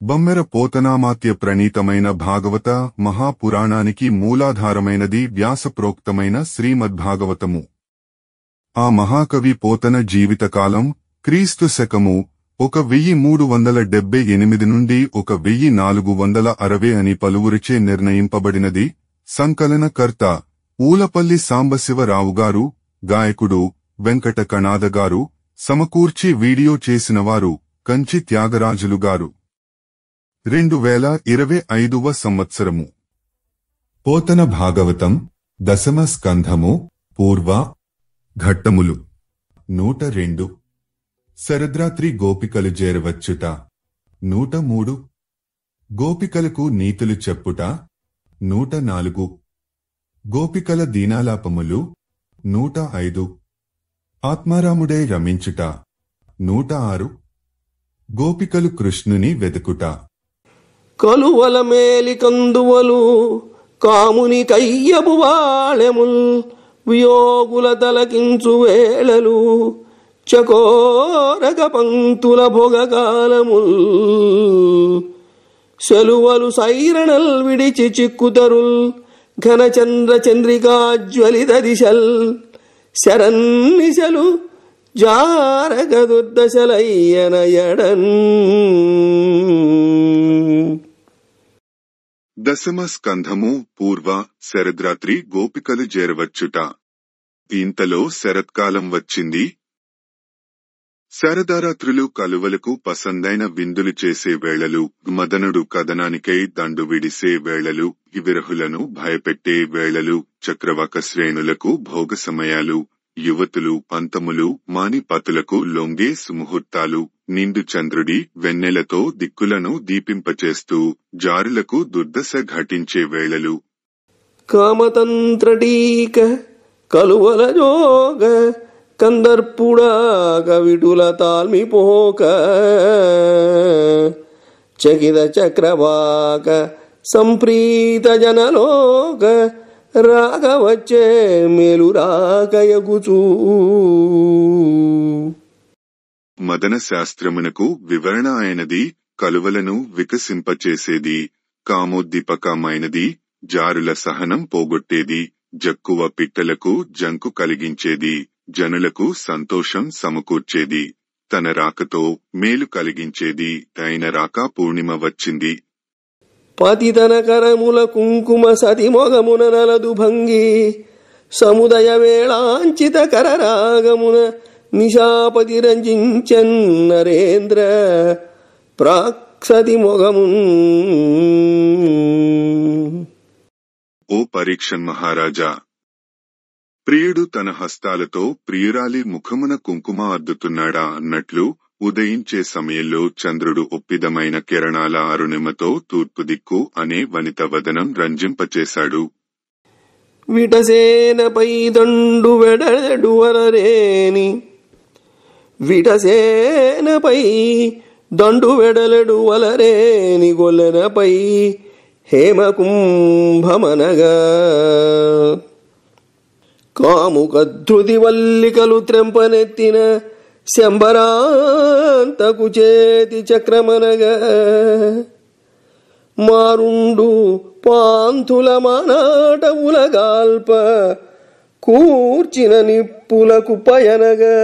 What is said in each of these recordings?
బమ్మెర పోతనామాత్య ప్రణీతమైన భాగవత మహాపురాణానికి మూలాధారమైనది వ్యాసప్రోక్తమైన శ్రీమద్భాగవతము. ఆ మహాకవి పోతన జీవితకాలం క్రీస్తు శకము 1378 నుండి 1460 అని పలువురిచే నిర్ణయింపబడినది. సంకలనకర్త ఊలపల్లి సాంబశివరావుగారు, గాయకుడు వెంకట కణాదగారు, సమకూర్చి వీడియో చేసినవారు కంచి త్యాగరాజులుగారు. 2025వ సంవత్సరము. పోతన భాగవతం దశమ స్కంధము పూర్వ ఘట్టములు 102. శరద్రాత్రి గోపికలు చేరవచ్చుట 103. గోపికలకు నీతులు చెప్పుట 104. గోపికల దీనాలాపములు 105. ఆత్మారాముడై రమించుట 106. గోపికలు కృష్ణుని వెతుకుట. కలువల మేలి కందువలు కాముని కయ్యపు వాళెముల్ వియోగుల తలకించు వేళలు చకోరక పంక్తుల భోగకాలముల్ సెలువలు సైరణల్ విడిచి చిక్కుతరుల్ ఘనచంద్ర చంద్రికాజ్వలిత దిశల్ శరన్నిశలు జారక దుర్దశలయ్యన ఎడన్. దశమ స్కంధము పూర్వ శరద్రాత్రి గోపికలు చేరవచ్చుట. ఇంతలో శరత్కాలం వచ్చింది. శరదరాత్రులు కలువలకు పసందైన విందులు చేసే వేళలు, మదనుడు కథనానికై దండు విడిసే వేళలు, విరహులను భయపెట్టే వేళలు, చక్రవాక శ్రేణులకు భోగ సమయాలు, యువతులు పంతములు మానిపతులకు లొంగే సుముహూర్తాలు, నిండు చంద్రుడి వెన్నెలతో దిక్కులను దీపింపచేస్తూ జారులకు దుర్దశ ఘటించే వేళలు. కామతంత్రటీక కలువల జోగ కందర్పుడా కవిటుల తాల్మిపోక చకిత చక్రవాక సంప్రీత జనలోక రాగవచ్చే మేలు రాకయగుచూ. మదన శాస్త్రమునకు వివరణ అయినది, కలువలను వికసింపచేసేది, కామోద్దీపకమైనది, జారుల సహనం పోగొట్టేది, జక్కువ పిట్టలకు జంకు కలిగించేది, జనులకు సంతోషం సమకూర్చేది, తన రాకతో మేలు కలిగించేది అయిన రాక పూర్ణిమ వచ్చింది. పతితన కరముల కుంకుమ సతిమొగమున నలదు భంగి సముదయ వేళాంచిత కరరాగమున నిశాపతి రంజించన్ నరేంద్ర ప్రాక్సతి మొగమున్. ఓ పరీక్షన్ మహారాజా, ప్రియుడు తన హస్తాలతో ప్రియురాలి ముఖమున కుంకుమ అద్దుతున్నాడా అన్నట్లు ఉదయించే సమయంలో చంద్రుడు ఒప్పిదమైన కిరణాల అరుణిమతో తూర్పు దిక్కు అనే వనిత వదనం రంజింపచేశాడు. విటసేనపై దండు వెడలెడు వలరేని విటసేనపై దండు వెడలెడు వలరేని గొల్లెనపై హేమకుంభమనగా కాముక ధృతి వల్లికలు త్రెంపనెత్తిన శంబరాంతకు చేతి చక్రమనగా మారుండు పాంతుల మానాటముల గాల్ప కూర్చిన నిప్పులకు పయనగా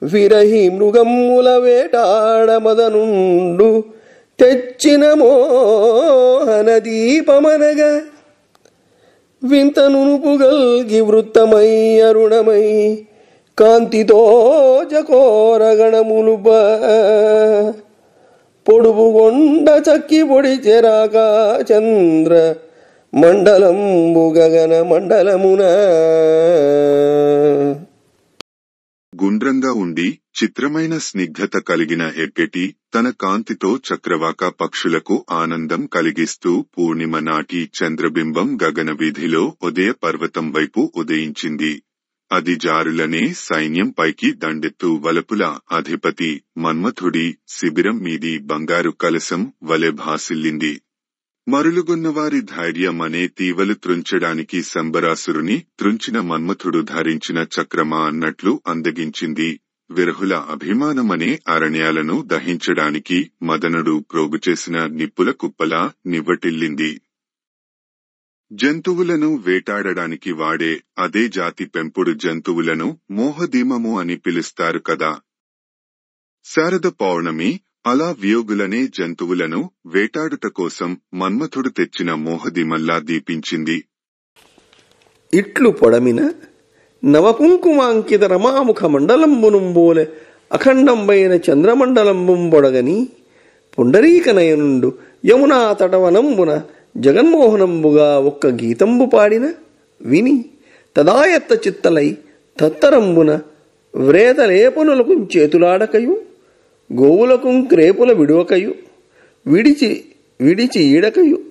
విరహి మృగమ్ముల వేటాడమదనుండు తెచ్చిన మోహన దీపమనగా వింత నునుపుగల్గి వృత్తమై అరుణమై కాంతితో జకోరగణములుబ పొడుపుగొండ చక్కి పొడి చెరాకా చంద్ర మండలంబు గగన మండలమున. గుండ్రంగా ఉండి చిత్రమైన స్నిగ్ధత కలిగిన ఎగ్గటి తన కాంతితో చక్రవాక పక్షులకు ఆనందం కలిగిస్తూ పూర్ణిమ నాటి చంద్రబింబం గగన వీధిలో ఉదయ పర్వతం వైపు ఉదయించింది. అది జారులనే సైన్యం పైకి దండెత్తు వలపుల అధిపతి మన్మథుడి శిబిరం మీది బంగారు కలశం వలె భాసిల్లింది. మరులుగొన్నవారి ధైర్యమనే తీవలు త్రుంచడానికి శంబరాసురుని త్రుంచిన మన్మథుడు ధరించిన చక్రమా అన్నట్లు అందగించింది. విరహుల అభిమానమనే అరణ్యాలను దహించడానికి మదనుడు ప్రోగుచేసిన నిప్పుల కుప్పలా నివ్వటిల్లింది. జంతువులను వేటాడడానికి వాడే అదే జాతి పెంపుడు జంతువులను మోహదీమము అని పిలుస్తారు కదా. శారద పౌర్ణమి అలా వియోగులనే జంతువులను వేటాడుట కోసం మన్మథుడు తెచ్చిన మోహదీమల్లా దీపించింది. ఇట్లు పొడమిన నవకుంకుమాంకిత రమాముఖ మండలంబునుంబోలె అఖండంబైన చంద్రమండలంబుంబొడగని పుండరీకనయనుండు యమునా తటవనంబున జగన్మోహనంబుగా ఒక్క గీతంబు పాడిన విని తదాయత్త చిత్తలై తత్తరంబున వ్రేతలేపనులకు చేతులాడకయు గోవులకు క్రేపుల విడువకయు విడిచి విడిచి ఈడకయు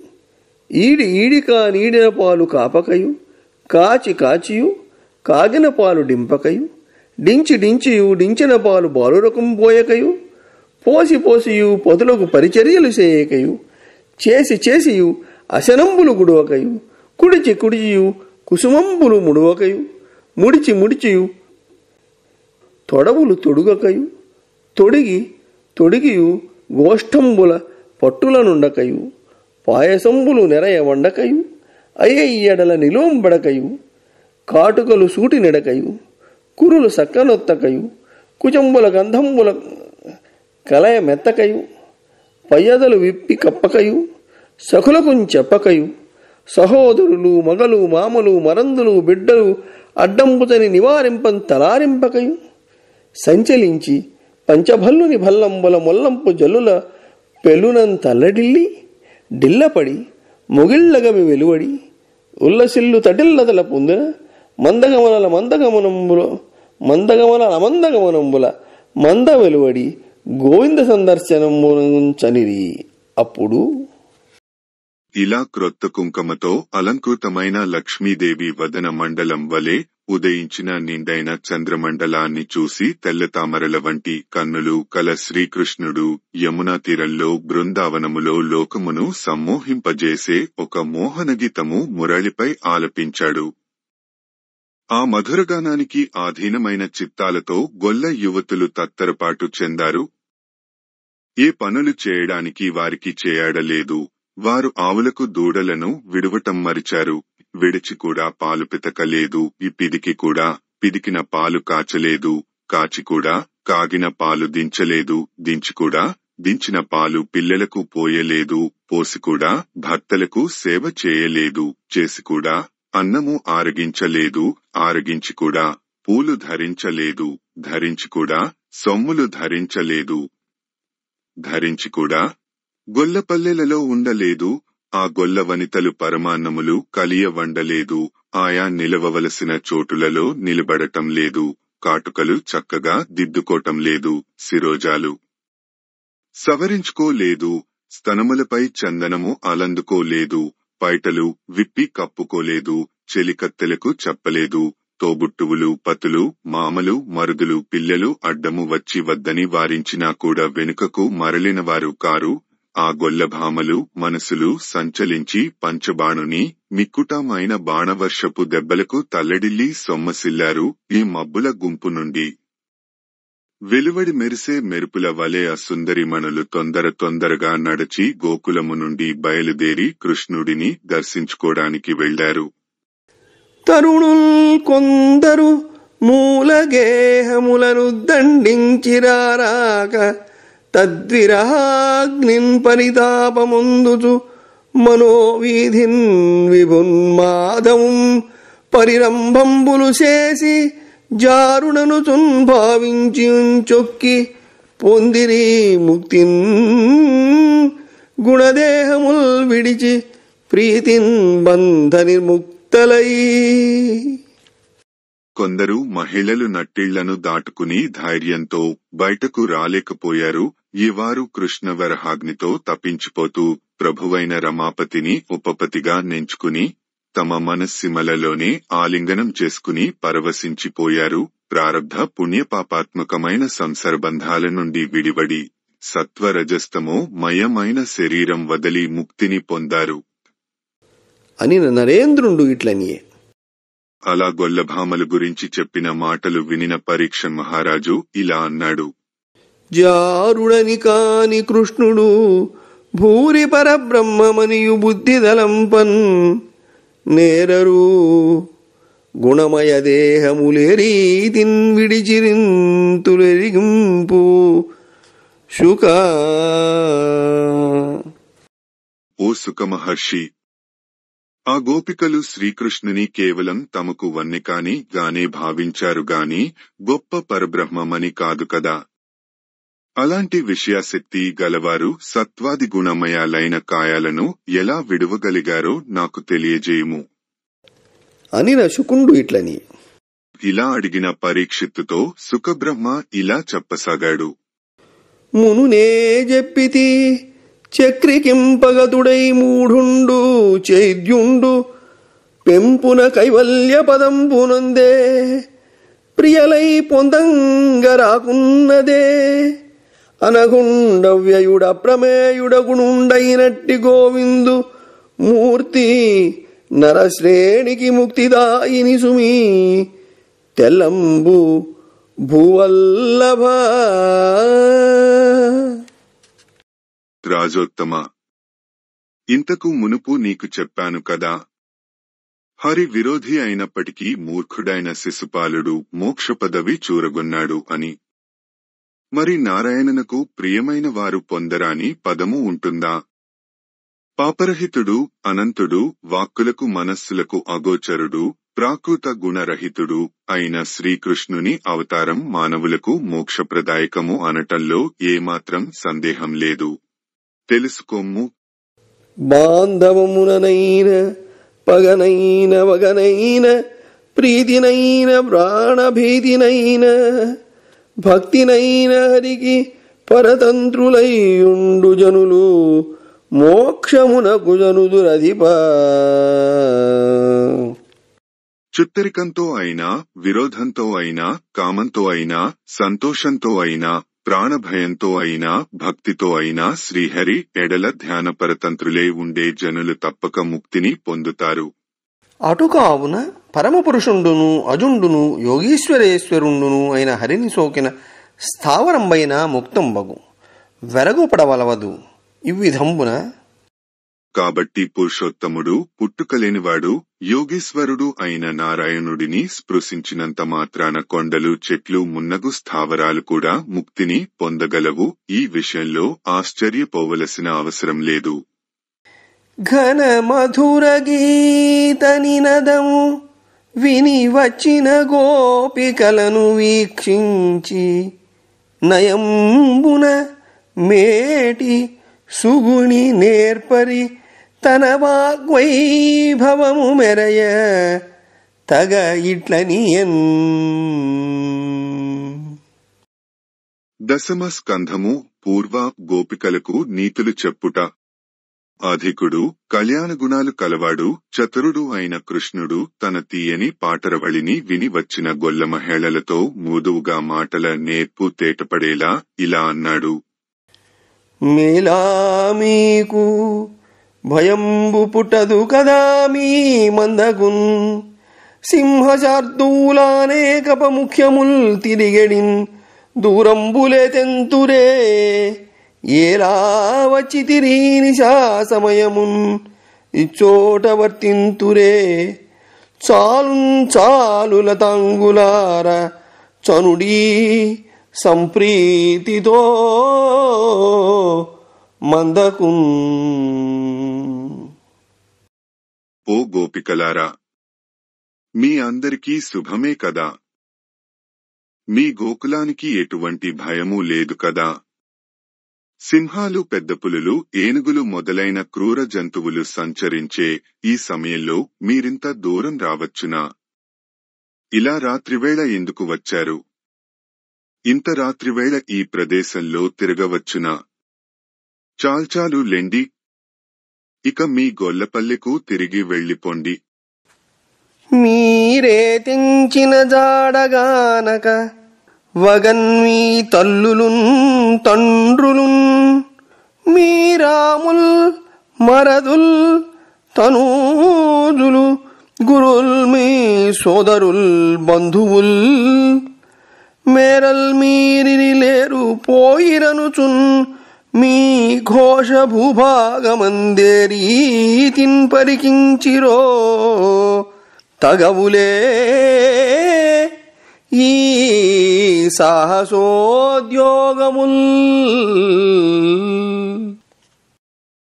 ఈడికా నీడిన పాలు కాపకయు కాచియు కాగిన పాలు డింపకయు డించియు డించిన పాలు బాలురకం పోయకయు పోసియు పొతులకు పరిచర్యలు చేయకయు చేసియు అశనంబులు గుడవకయు కుడిచియు కుసుమంబులు ముడువకయు ముడిచియు తొడవులు తొడుగకయు తొడిగియు గోష్టంబుల పట్టులనుండకయు పాయసంబులు నెరయ వండకయు అయ్యెయ్యడల నిలోంబడకయు కాటుకలు సూటి నెడకయు కురులు సక్కనొత్తకయు కుచంబుల గంధంబుల కలయ మెత్తకయు పయ్యదలు విప్పి కప్పకయు సఖులకుం చెప్పకయు సహోదరులు మగలు మామలు మరందులు బిడ్డలు అడ్డంబుతని నివారింపం తలారింపకయు సంచలించి పంచభల్లుని భల్లంబుల మొల్లంపు జల్లుల పెళ్ళునం తల్లడిల్లి డిల్లపడి మొగిళ్ళగమి వెలువడి ఉల్లసిల్లు తటిల్లదల పొందిన మందగమనంబుల మంద వెలువడి గోవింద సందర్శనముంచనిది. అప్పుడు ఇలా క్రొత్త కుంకుమతో అలంకృతమైన లక్ష్మీదేవి వదన మండలం వలె ఉదయించిన నిండైన చంద్రమండలాన్ని చూసి తెల్లతామరల వంటి కన్నులు కల శ్రీకృష్ణుడు యమునా తీరంలో బృందావనములో లోకమును సమ్మోహింపజేసే ఒక మోహనగీతము మురళిపై ఆలపించాడు. ఆ మధురగానానికి ఆధీనమైన చిత్తాలతో గొల్ల యువతులు తత్తరపాటు చెందారు. ఏ పనులు చేయడానికి వారికి చేయాడలేదు. వారు ఆవులకు దూడలను విడువటం మరిచారు. విడిచి కూడా పాలు పితకలేదు. ఈ పిదికి కూడా పిదికిన పాలు కాచలేదు. కాచి కూడా కాగిన పాలు దించలేదు. దించి కూడా దించిన పాలు పిల్లలకు పోయలేదు. పోసి కూడా భర్తలకు సేవ చేయలేదు. చేసి కూడా అన్నము ఆరగించలేదు. ఆరగించి కూడా పూలు ధరించలేదు. ధరించి కూడా సొమ్ములు ధరించలేదు. ధరించి కూడా గొల్లపల్లెలలో ఉండలేదు. ఆ గొల్ల వనితలు పరమాన్నములు కలియ వండలేదు. ఆయా నిలవవలసిన చోటులలో నిలబడటం లేదు. కాటుకలు చక్కగా దిద్దుకోటం లేదు. శిరోజాలు సవరించుకోలేదు. స్తనములపై చందనము అలందుకోలేదు. పైటలు విప్పి కప్పుకోలేదు. చెలికత్తెలకు చెప్పలేదు. తోబుట్టువులు పతులు మామలు మరుదులు పిల్లలు అడ్డము వచ్చి వద్దని వారించినా కూడా వెనుకకు మరలినవారు కారు. ఆ గొల్లభామలు మనసులు సంచలించి పంచబాణుని మిక్కుటమైన బాణవర్షపు దెబ్బలకు తల్లడిల్లి సొమ్మసిల్లారు. ఈ మబ్బుల గుంపు నుండి వెలువడి మెరిసే మెరుపుల వలె ఆ సుందరిమణులు తొందరగా నడచి గోకులము నుండి బయలుదేరి కృష్ణుడిని దర్శించుకోవడానికి వెళ్లారు. తరుణుల్ కొందరు మూలగేహములను దండించిరారాక తద్విరహాగ్నిన్ పరితాపముందుచు మనోవీధిన్ విభున్మాధవం పరిరంభంబులు చేసి జారుణను భావించి చొక్కి పొందిరి ముక్తిన్ గుణదేహముల్ విడిచి ప్రీతిన్ బంధ నిర్ముక్తలై. కొందరు మహిళలు నట్టిళ్లను దాటుకుని ధైర్యంతో బయటకు రాలేకపోయారు. ఈ వారు కృష్ణవరహాగ్నితో తప్పించిపోతూ ప్రభువైన రమాపతిని ఉపపతిగా నెంచుకుని తమ మనస్సిమలలోనే ఆలింగనం చేసుకుని పరవశించిపోయారు. ప్రారబ్ధ పుణ్యపాపాత్మకమైన సంసర్బంధాల నుండి విడివడి సత్వరజస్తమో మయమైన శరీరం వదిలి ముక్తిని పొందారు అని నరేంద్రుండు ఇట్లనియే. అలా గొల్లభామల గురించి చెప్పిన మాటలు వినిన పరీక్ష మహారాజు ఇలా అన్నాడు. జారుడని కాని కృష్ణుడు భూరి పరబ్రహ్మమనియు బుద్ధిదలంపన్ నేరరు గుణమయ దేహములేరీతిన్ విడిచిరింతులెరిగింపు శుక. ఓ సుఖమహర్షి, ఆ గోపికలు శ్రీకృష్ణుని కేవలం తమకు వన్నెకాని గానే భావించారు గాని గొప్ప పరబ్రహ్మమని కాదు కదా. అలాంటి విషయాశక్తి గలవారు సత్వాది గుణమయాలైన కాయాలను ఎలా విడువగలిగారో నాకు తెలియజేయుము అనిన శుకుండు ఇట్లని. ఇలా అడిగిన పరీక్షిత్తుతో సుఖబ్రహ్మ ఇలా చెప్పసాగాడు. మునునే చెప్పితి చక్రికింపగతుడై మూఢుండు చైద్యుండు పెంపున కైవల్య పదంపునందే ప్రియలై పొందంగ రాకున్నదే అనగుండవ్యయుడ ప్రమేయుడ గుణుండైనట్టి గోవిందు మూర్తి నరశ్రేణికి ముక్తిదాయిని సుమి తెల్లంబు భూవల్లభ. రాజోత్తమ, ఇంతకు మునుపు నీకు చెప్పాను కదా, హరి విరోధి అయినప్పటికీ మూర్ఖుడైన శిశుపాలుడు మోక్ష పదవి చూరగొన్నాడు అని. మరి నారాయణనకు ప్రియమైన వారు పొందరాని పదము ఉంటుందా? పాపరహితుడు, అనంతుడు, వాక్కులకు మనస్సులకు అగోచరుడు, ప్రాకృత గుణరహితుడు అయిన శ్రీకృష్ణుని అవతారం మానవులకు మోక్షప్రదాయకము అనటంలో ఏమాత్రం సందేహం లేదు. తెలుసుకోమ్ము. బాంధవముననైన పగనైన వగనైన ప్రీతినైన ప్రాణభీతినైన భక్తినైన హరికి పరతంత్రులైయుండు జనులు మోక్షమునకు జనుదురధిప. చుత్తరికంతో అయినా, విరోధంతో అయినా, కామంతో అయినా, సంతోషంతో అయినా, ప్రాణభయంతో అయినా, భక్తితో అయినా శ్రీహరి ఎడల ధ్యానపరతంత్రులే ఉండే జనులు తప్పక ముక్తిని పొందుతారు. అటుకావున పరమపురుషుండును అజుండును యోగీశ్వరేశ్వరుండును అయిన హరిని సోకిన స్థావరంబైన ముక్తంబగు వెరగుపడవలవదు. ఇవ్విధంబున కాబట్టి పురుషోత్తముడు పుట్టుకలేనివాడు యోగీశ్వరుడు అయిన నారాయణుడిని స్పృశించినంత మాత్రాన కొండలు, చెట్లు మున్నగు స్థావరాలు కూడా ముక్తిని పొందగలవు. ఈ విషయంలో ఆశ్చర్యపోవలసిన అవసరం లేదు. ఘన మధుర గీత నినదము విని వచ్చిన గోపికలను వీక్షించి నయంబున మేటి సుగుణి నేర్పరి తన వాగ్వైభవము మెరయ తగ ఇట్లనియన్. దశమ స్కంధము పూర్వ గోపికలకు నీతులు చెప్పుట. అధికుడు, కళ్యాణ గుణాలు కలవాడు, చతురుడు అయిన కృష్ణుడు తన తీయని పాటరవళిని విని వచ్చిన గొల్లమహేళలతో మృదువుగా మాటల నేర్పు తేటపడేలా ఇలా అన్నాడు. మేలా మీకు భయంబు పుట్టదు కదా మీ మందగున్ సింహశార్దూలానేకపముఖ్యముల్ తిరిగెడిన్ దూరంబులే తెంతురే ఏలా వచ్చి తిరీనిశా సమయమున్ ఇచ్చోట వర్తింతురే చాలుల తాంగులార చనుడీ సంప్రీతితో మందకున్. ఓ గోపికలారా, మీ అందరికీ శుభమే కదా. మీ గోకులానికి ఎటువంటి భయమూ లేదు కదా. సింహాలు, పెద్ద పులులు, ఏనుగులు మొదలైన క్రూర జంతువులు సంచరించే ఈ సమయంలో మీరింత దూరం రావచ్చునా? ఇలా రాత్రివేళ ఎందుకు వచ్చారు? ఇంత రాత్రివేళ ఈ ప్రదేశంలో తిరగవచ్చునా? చాల్చాలు లెండి, ఇక మీ గొల్లపల్లెకు తిరిగి వెళ్ళిపోండి. మీరే తెంచిన జాడగానక వగన్మీ తల్లులున్ తండ్రులున్ మీరాముల్ మరదుల్ తనూజులు గురుల్ మీ సోదరుల్ బంధువుల్ మేరల్ మీరిని లేరు పోయిరనుచున్ మీ ఘోష భూభాగమందేరీతిన్ పరికించిరో తగవులే ఈ సాహసోద్యోగముల్.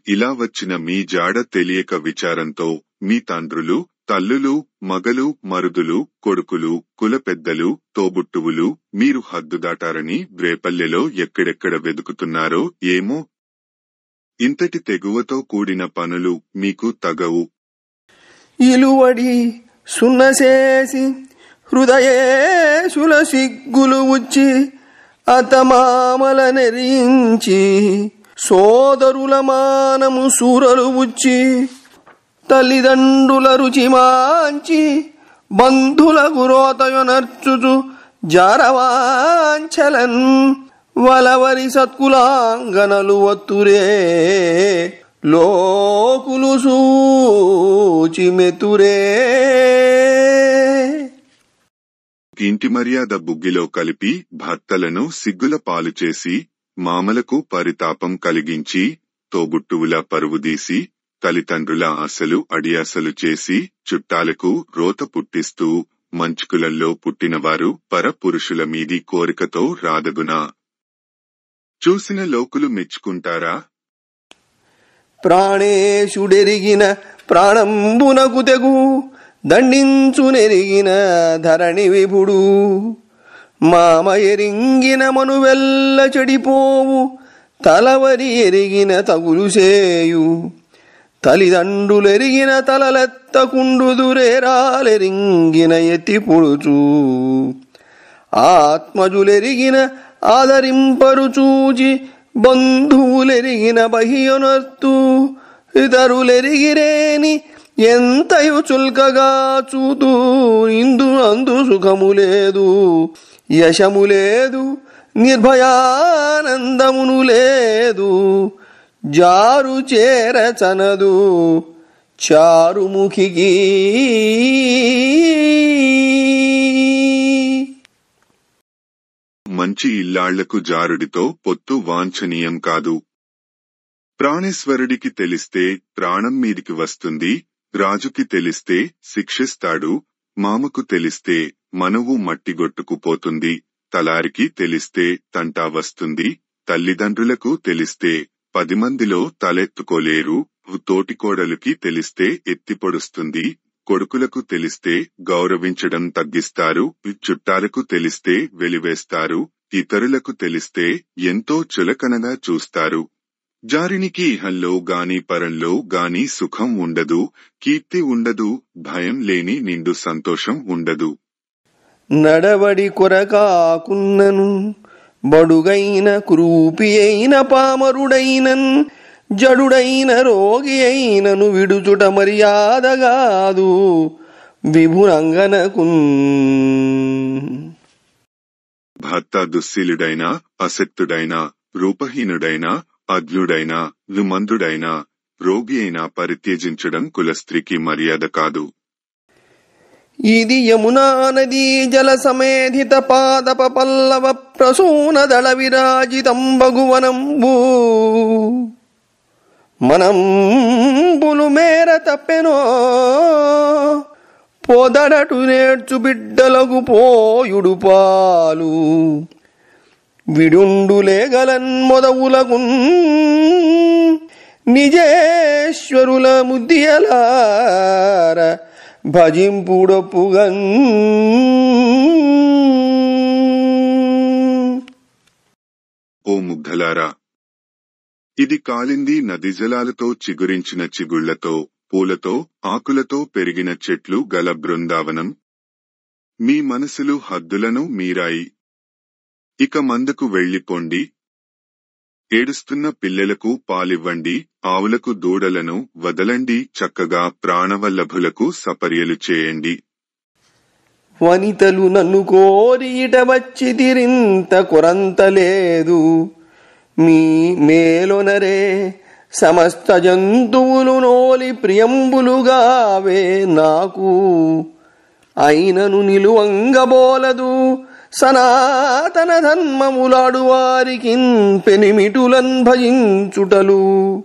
ఇలా వచ్చిన మీ జాడ తెలియక విచారంతో మీ తండ్రులు, తల్లులు, మగలు, మరుదులు, కొడుకులు, కుల పెద్దలు, తోబుట్టువులు మీరు హద్దు దాటారని రేపల్లెలో ఎక్కడెక్కడ వెదుకుతున్నారో ఏమో. ఇంతటి తెగువతో కూడిన పనులు మీకు తగవు. ఇలువడి సున్నసేసి హృదయేశుల సిగ్గులు ఉచ్చి అతమామల నెరించి సోదరుల మానము సూరలు ఉచ్చి తల్లిదండ్రుల రుచి మాంచి బంధుల గురోతయొనర్చుచు జారవాంచలన్ వలవరి సత్కులాంగనలు వత్తురే లోకులు సూచి మెతురే. ఇంటి మర్యాద బుగ్గిలో కలిపి భర్తలను సిగ్గుల పాలు చేసి మామలకు పరితాపం కలిగించి తోబుట్టువుల పరువుదీసి తల్లిదండ్రుల ఆశలు అడియాసలు చేసి చుట్టాలకు రోత పుట్టిస్తూ మంచుకులల్లో పుట్టినవారు పరపురుషుల మీది కోరికతో రాదగునా. చూసిన లోకులు మెచ్చుకుంటారా? ప్రాణేశుడెరిగిన ప్రాణంబునకు తెగు దండించునెరిగిన ధరణి విభుడు మామ ఎరింగిన మనువెల్ల చెడిపోవు తలవరి ఎరిగిన తగులుసేయు తల్లిదండ్రులెరిగిన తలలెత్తకుండుదురేరాలెరింగిన ఎత్తి పొడుచు ఆత్మజులెరిగిన ఆదరింపరుచూచి బంధువులెరిగిన బహియొనర్తు ఇతరులెరిగిరేని ఎంతయు చుల్కగా చూతూ ఇందు అందు సుఖము లేదు యశము లేదు నిర్భయానందమును లేదు జారు చేరచనదు చారుముఖికి. మంచి ఇల్లాళ్లకు జారుడితో పొత్తు వాంఛనీయం కాదు. ప్రాణేశ్వరుడికి తెలిస్తే ప్రాణం మీదికి వస్తుంది, రాజుకి తెలిస్తే శిక్షిస్తాడు, మామకు తెలిస్తే మనువు మట్టిగొట్టుకుపోతుంది, తలారికి తెలిస్తే తంటా వస్తుంది, తల్లిదండ్రులకు తెలిస్తే 10 మందిలో తలెత్తుకోలేరు, తోటికోడలుకి తెలిస్తే ఎత్తిపొడుస్తుంది, కొడుకులకు తెలిస్తే గౌరవించడం తగ్గిస్తారు, చుట్టాలకు తెలిస్తే వెలివేస్తారు, ఇతరులకు తెలిస్తే ఎంతో చులకనగా చూస్తారు. జారినికి ఇహంలో గాని పరంలో గాని సుఖం ఉండదు, కీర్తి ఉండదు, భయం లేని నిండు సంతోషం ఉండదు. నడవడి కొరకాకున్నను బడుగైన క్రూపి అయిన పామరుడైనన్ జడుడైన రోగి అయినను విడుచుట మర్యాదగాదు విభునంగనకున్. భర్త దుశ్శీలుడైనా అసక్తుడైనా రూపహీనుడైనా అజ్ఞుడైనా విమందుడైనా రోగి అయినా పరిత్యజించడం కులస్త్రీకి మర్యాద కాదు. ఇది యమునా నదీ జల సమేధిత పాదప పల్లవ ప్రసూన దళ విరాజితంబగువనంబు మనంబులు మేర తప్పెనో పోదడటు నేర్చు బిడ్డలకు పోయుడు పాలు విడుండులేగలన్ మొదవులగున్ నిజేశ్వరుల ముద్దియలార భజింపుడొప్పుగన్. ఓ ముగ్ధలారా, ఇది కాలింది నది జలాలతో చిగురించిన చిగుళ్లతో పూలతో ఆకులతో పెరిగిన చెట్లు గల బృందావనం. మీ మనసులు హద్దులను మీరాయి. ఇక మందకు వెళ్ళిపోండి. ఏడుస్తున్న పిల్లలకు పాలివ్వండి, ఆవులకు దూడలను వదలండి, చక్కగా ప్రాణవల్లభులకు సపర్యలు చేయండి. వనితలు నన్ను కోరి ఇట వచ్చి తిరింత కొరంత లేదు, మీ మేలొనరే సమస్త జంతువులు నోలి ప్రియంబులుగావే నాకు, అయినను నిలువంగబోలదు సనాతన ధర్మములాడు వారికి పెనిమిటులన్ భజించుటలు.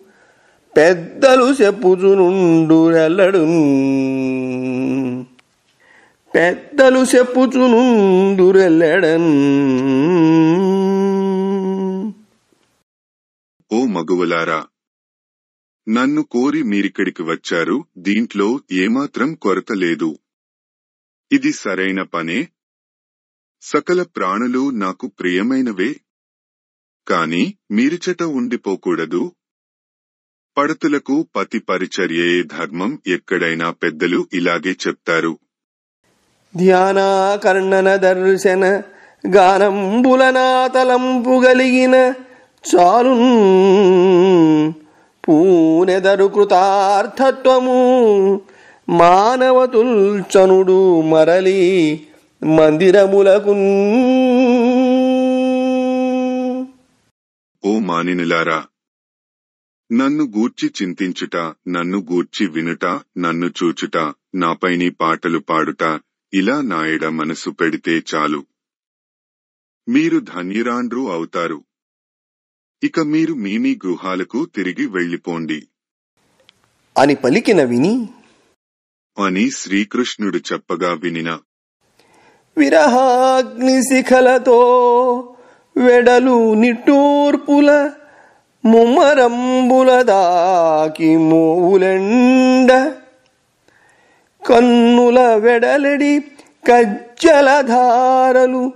పెద్దలు చెప్పుచునుండురెల్లడున్, పెద్దలు చెప్పుచునుండురెల్లెడన్. ఓ మగువలారా, నన్ను కోరి మీరిక్కడికి వచ్చారు. దీంట్లో ఏమాత్రం కొరత లేదు. ఇది సరైన పనే. సకల ప్రాణులు నాకు ప్రియమైనవే. కాని మీరిచట ఉండిపోకూడదు. పడతులకు పతి పరిచర్యే ధర్మం. ఎక్కడైనా పెద్దలు ఇలాగే చెప్తారు. ధ్యానాకర్ణన దర్శన గానంబులనాతలంపు గలిగిన చాలున్ పూనెదరు కృతార్థత్వము. మానవతుల్చనుడు మరలి మందిరములకున్. ఓ మానినులారా, నన్ను గూర్చి చింతించుట, నన్ను గూర్చి వినుట, నన్ను చూచుట, నాపైని పాటలు పాడుట, ఇలా నాయడ మనసు పెడితే చాలు. మీరు ధన్యురాండ్రు అవుతారు. ఇక మీరు మీ గృహాలకు తిరిగి వెళ్ళిపోండి అని పలికిన విని అని శ్రీకృష్ణుడు చెప్పగా వినిన విరహాగ్ని శిఖలతో వెడలు నిట్టూర్పుల ముమ్మరంబుల దాకి మోవులెండ కన్నుల వెడలెడి కజ్జలధారలు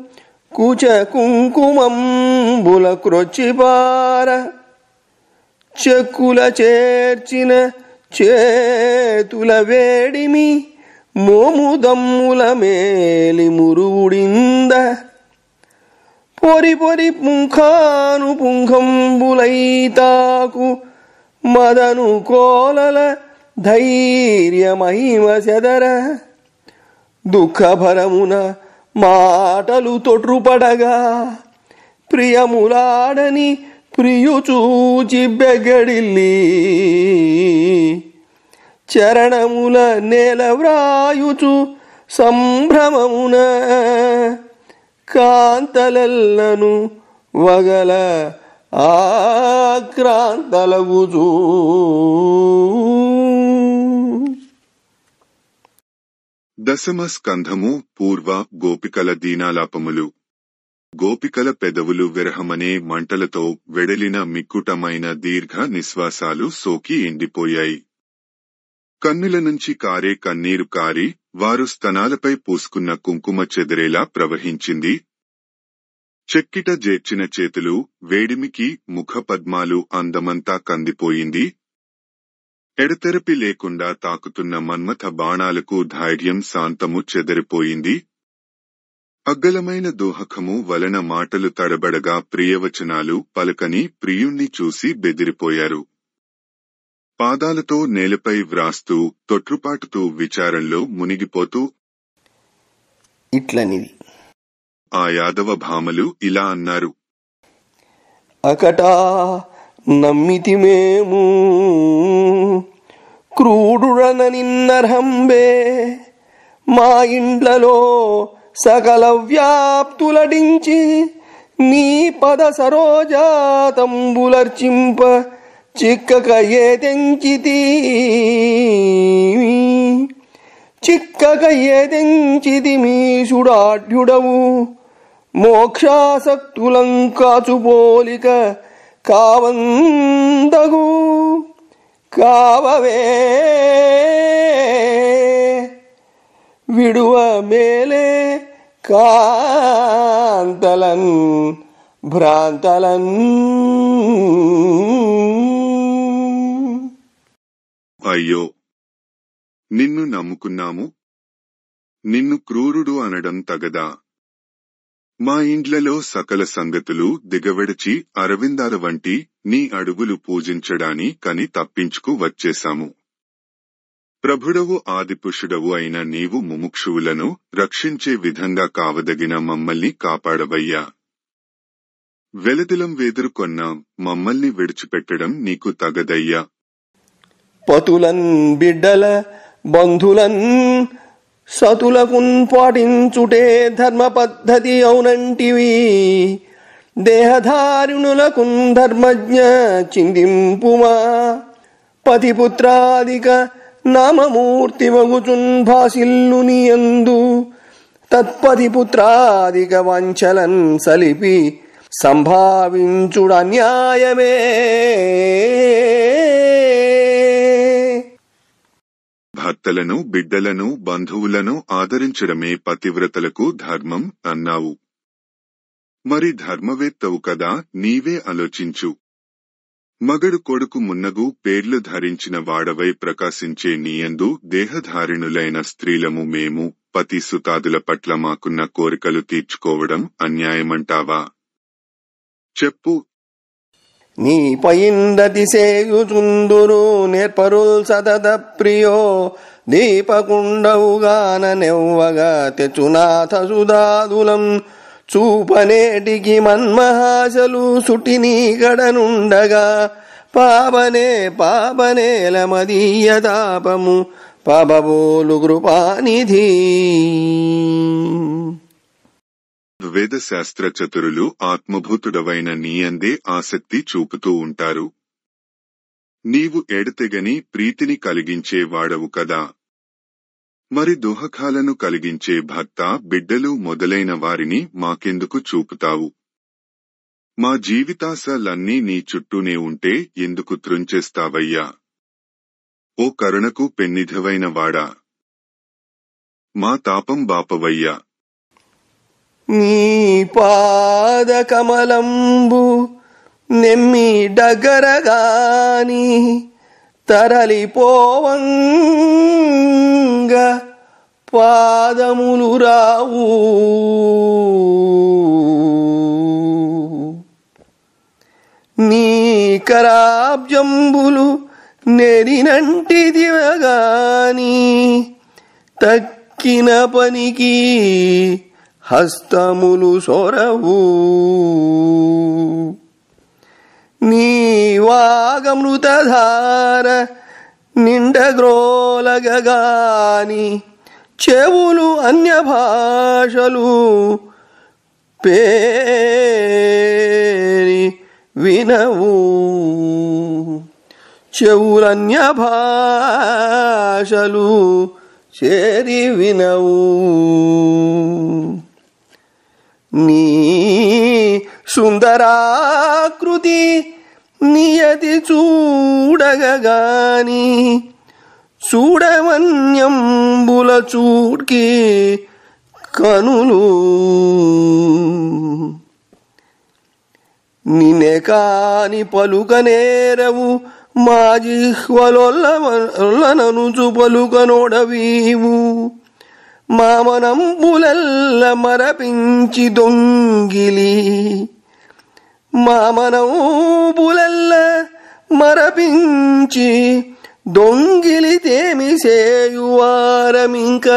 కుచ కుంకుమంబుల క్రొచ్చిపార చెక్కుల చేర్చిన చేతుల వేడిమి మోముదమ్ముల మేలి మురువుడింద పొరి పొరి పుంఖాను పుంఖంబులైతాకు మదను కోలల ధైర్యమహిమ సెదర దుఃఖభరమున మాటలు తొట్రుపడగా ప్రియములాడని ప్రియుచూచి బెగడిల్లి చరణముల నేల వ్రాయుచు సంభ్రమమున కాంతలెల్లను వగల ఆక్రాంతలగుచూ దశమ స్కంధము పూర్వ గోపికల దీనాలాపములు. గోపికల పెదవులు విరహమనే మంటలతో వెడలిన మిక్కుటమైన దీర్ఘ నిశ్వాసాలు సోకి ఎండిపోయాయి. కన్నుల నుంచి కారే కన్నీరు కారి వారు స్తనాలపై పూసుకున్న కుంకుమ చెదిరేలా ప్రవహించింది. చెక్కిట జేర్చిన చేతులు వేడిమికి ముఖపద్మాలు అందమంతా కందిపోయింది. ఎడతెరపి లేకుండా తాకుతున్న మన్మథ బాణాలకు ధైర్యం శాంతము చెదరిపోయింది. అగ్గలమైన దోహకము వలన మాటలు తడబడగా ప్రియవచనాలు పలకని ప్రియుణ్ణి చూసి బెదిరిపోయారు. పాదాలతో నేలపై వ్రాస్తూ తొట్రుపాటుతూ విచారంలో మునిగిపోతూ ఇట్లనిది. ఆ యాదవ భామలు ఇలా అన్నారు. అకటా నమ్మితిమేము క్రూడుడన నిన్నర్హంబే మా ఇండ్లలో సకల వ్యాప్తులడించి నీ పద సరోజాతంబులర్చింప చిక్కక ఏ తెంచితి మీషుడాఢ్యుడవు మోక్షాసక్తులంకాచు పోలిక కావందగు కావవే విడువ మేలే కాంతలన్ భ్రాంతలన్. అయ్యో, నిన్ను నమ్ముకున్నాము, నిన్ను క్రూరుడు అనడం తగదా? మా ఇండ్లలో సకల సంగతులు దిగవెడచి అరవిందాల వంటి నీ అడుగులు పూజించడాని కని తప్పించుకు వచ్చేశాము. ప్రభుడవు ఆదిపురుషుడవు అయిన నీవు ముముక్షువులను రక్షించే విధంగా కావదగిన మమ్మల్ని కాపాడవయ్యా. వెలదిలం వేదురుకొన్నాం, మమ్మల్ని విడిచిపెట్టడం నీకు తగదయ్యా. పతులన్ బిడ్డల బంధులన్ సతులకున్ పాటించుటే ధర్మ పద్ధతి అవునంటివి. దేహధారిణులకున్ ధర్మజ్ఞ చిందింపుమా. పతిపుత్రాదిక నామమూర్తి వగుచున్ భాసిల్లు నీయందు. తత్పతిపుత్రాదిక వాంఛలన్ సలిపి సంభావించుడన్యాయమే. భర్తలను, బిడ్డలను, బంధువులను ఆదరించడమే పతివ్రతలకు ధర్మం అన్నావు. మరి ధర్మవేత్తవు కదా, నీవే ఆలోచించు. మగడు కొడుకు మున్నగు పేర్లు ధరించిన వాడవై ప్రకాశించే నీయందు దేహధారిణులైన స్త్రీలము మేము పతి సుతాదుల పట్ల మాకున్న కోరికలు తీర్చుకోవడం అన్యాయమంటావా? చెప్పు. నీ పయిందతి సేయుచుందురు నేర్పరుల్ సతత ప్రియో. దీపకుండవుగాన నెవ్వగా తెచునాథ సుధాదులం. చూపనేటికి మన్మహాసలు సుటినీ గడనుండగా. పాపనే పాపనేల మదీయ తాపము పాపబోలు కృపానిధి. వేదశాస్త్ర చతురులు ఆత్మభూతుడవైన నీయందే ఆసక్తి చూపుతూ ఉంటారు. నీవు ఎడతెగని ప్రీతిని కలిగించే వాడవు కదా. మరి దుహకాలను కలిగించే భర్త, బిడ్డలు మొదలైన వారిని మాకెందుకు చూపుతావు? మా జీవితాశలన్నీ నీ చుట్టూనే ఉంటే ఎందుకు త్రుంచేస్తావయ్యా? ఓ కరుణకు పెన్నిధవైన వాడా, మా తాపం బాపవయ్యా. నీ పాద కమలంబు నెమ్మి డగరగాని తరలిపోవంగా పాదములు రావు. నీ కరాబ్జంబులు నెరినంటి దివగాని తక్కిన పనికి హస్తములు సొరవు. నీ వాగమృతధార నిండగ్రోలగగాని చెవులు అన్య భాషలు పేరి వినవు. చెవులన్య భాషలు చేరి వినవు. నీ సుందరాకృతి నియతి చూడగగాని చూడమన్యంబుల చూడ్కి కనులు. నినే కాని పలుకనేరవు మా జిహ్వలొల్లననుచు పలుకనోడవీవు. మామనంబులెల్ల మరపించి దొంగిలి. మామనంబులెల్ల మరపించి దొంగిలితేమి సేయువారమింక.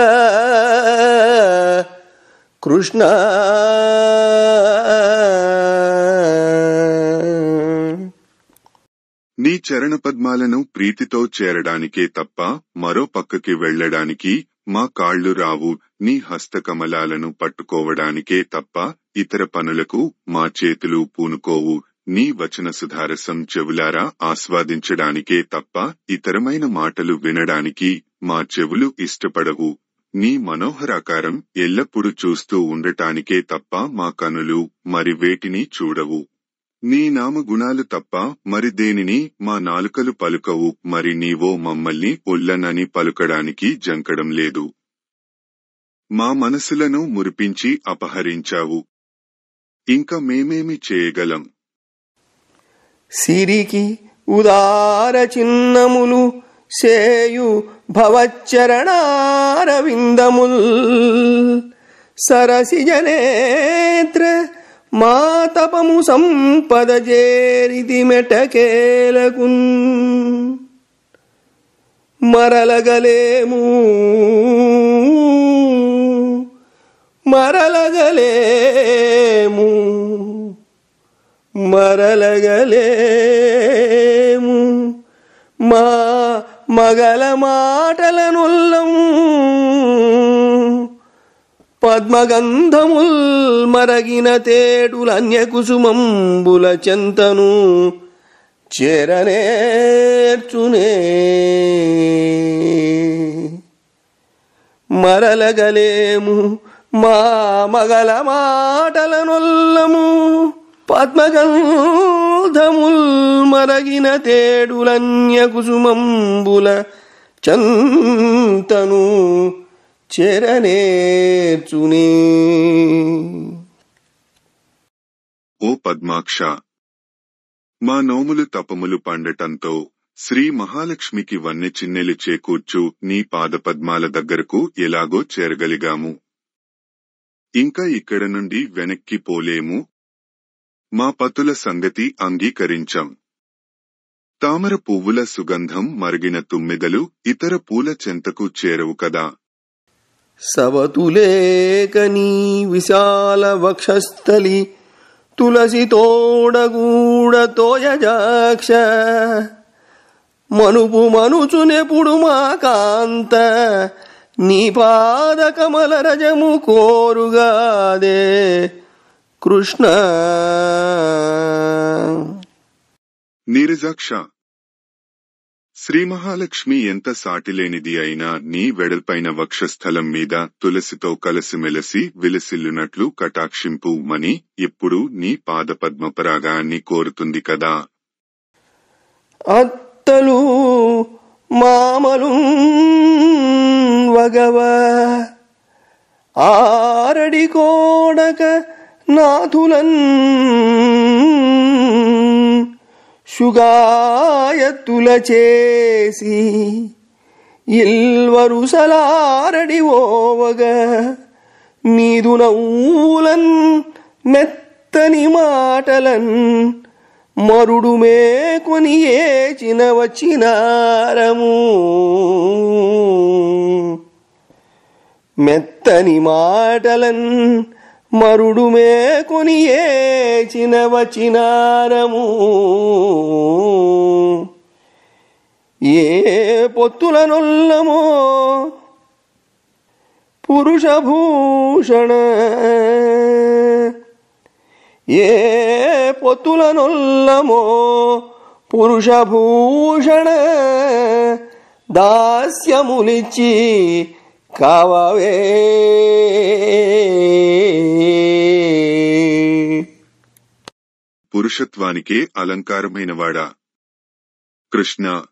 కృష్ణ నీ చరణపద్మాలను ప్రీతితో చేరడానికే తప్ప మరో పక్కకి వెళ్లడానికి మా కాళ్లు రావు. నీ హస్తకమలాలను పట్టుకోవడానికే తప్ప ఇతర పనులకు మా చేతులు పూనుకోవు. నీ వచన సుధారసం చెవులారా ఆస్వాదించడానికే తప్ప ఇతరమైన మాటలు వినడానికి మా చెవులు ఇష్టపడవు. నీ మనోహరాకారం ఎల్లప్పుడూ చూస్తూ ఉండటానికే తప్ప మా కనులు మరి వేటిని చూడవు. నీ నామగుణాలు తప్ప మరి దేనిని మా నాలుకలు పలుకవు. మరి నీవో మమ్మల్ని ఉల్లనని పలుకడానికి జంకడం లేదు. మా మనసులను మురిపించి అపహరించావు. ఇంక మేమేమి చేయగలం? సిరికి ఉదార చిన్నములు సేయు భవచ్చరణారవిందముల్. సరసిజనేత్ర మా తపము సంపద చేరితి మెటకేలకున్. మరలగలేము మరలగలేము మరలగలేము మా మగల మాటలనొల్లము పద్మగంధముల్ మరగిన తేటులన్య కుసుమంబుల చెంతను చేరనేర్చునే మరలగలేము మా మగల మాటలనొల్లము పద్మగంధముల్ మరగిన తేడులన్య కుసుమంబుల చంతను చేరనేర్చునే. ఓ పద్మాక్ష, మా నోములు తపములు పండటంతో శ్రీ మహాలక్ష్మికి వన్నె చిన్నెలు చేకూర్చు నీ పాదపద్మాల దగ్గరకు ఎలాగో చేరగలిగాము. ఇంకా ఇక్కడ నుండి వెనక్కి పోలేము. మా పతుల సంగతి అంగీకరించాం. తామర పువ్వుల సుగంధం మరిగిన తుమ్మెదలు ఇతర పూల చెంతకు చేరవు కదా. సవతులేకనీ విశాల వక్షస్థలి తులసి తోడగూడ తోయజాక్ష మనుపు మనుచునెప్పుడు మా కాంత నీ పాద కమల రజము కోరుగాదే కృష్ణ. నీరజాక్ష, శ్రీ మహాలక్ష్మి ఎంత సాటిలేనిది అయినా నీ వెడల్పైన వక్షస్థలం మీద తులసితో కలసిమెలసి విలసిల్లునట్లు కటాక్షింపు మని ఎప్పుడు నీ పాదపద్మపరాగాన్ని కోరుతుంది కదా. అత్తలు మామలు వగవ ఆరడి కోడక నాథులన్ శుగాయత్తుల చేసి ఇల్వరుసలారడి ఓవగ నీదు నవ్వులన్ మెత్తని మాటలన్ మరుడు మేకొని ఏచిన వచ్చినారము. మెత్తని మాటలన్ మరుడు మేకొని ఏచిన వచ్చినారము. ఏ పొత్తులనొల్లమో పురుషభూషణ, ఏ పొత్తులనొల్లమో పురుషభూషణ దాస్యములిచ్చి కావవే. పురుషత్వానికే అలంకారమైనవాడా కృష్ణ,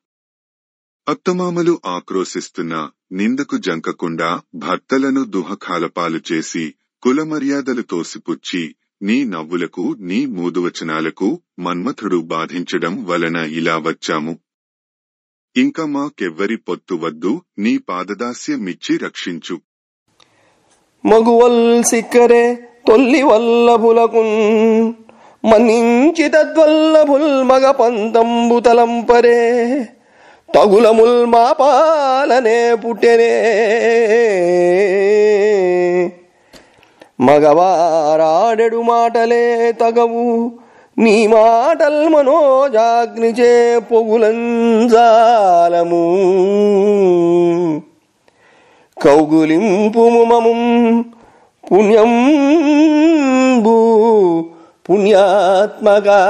అత్తమామలు ఆక్రోశిస్తున్నా నిందకు జంకకుండా భర్తలను దుహకాలపాలు చేసి కులమర్యాదలు తోసిపుచ్చి నీ నవ్వులకు నీ మూదువచనాలకు మన్మథుడు బాధించడం వలన ఇలా వచ్చాము. ఇంకా మాకెవ్వరి పొత్తు వద్దు, నీ పాదదాస్యమిచ్చి రక్షించు. మగువల్ సిక్కరే తొల్లి వల్లభులకున్ మన్నించి తద్వల్లభుల్ మగ పంతంబు తలంపరే తగులముల్ మా పాలనే పుట్టెనే. మగవారాడెడు మాటలే తగవు నీ మాటల్ మనోజాగ్నిచే పొగులంజాలము. కౌగులింపుము మము పుణ్యంబు పుణ్యాత్మగా.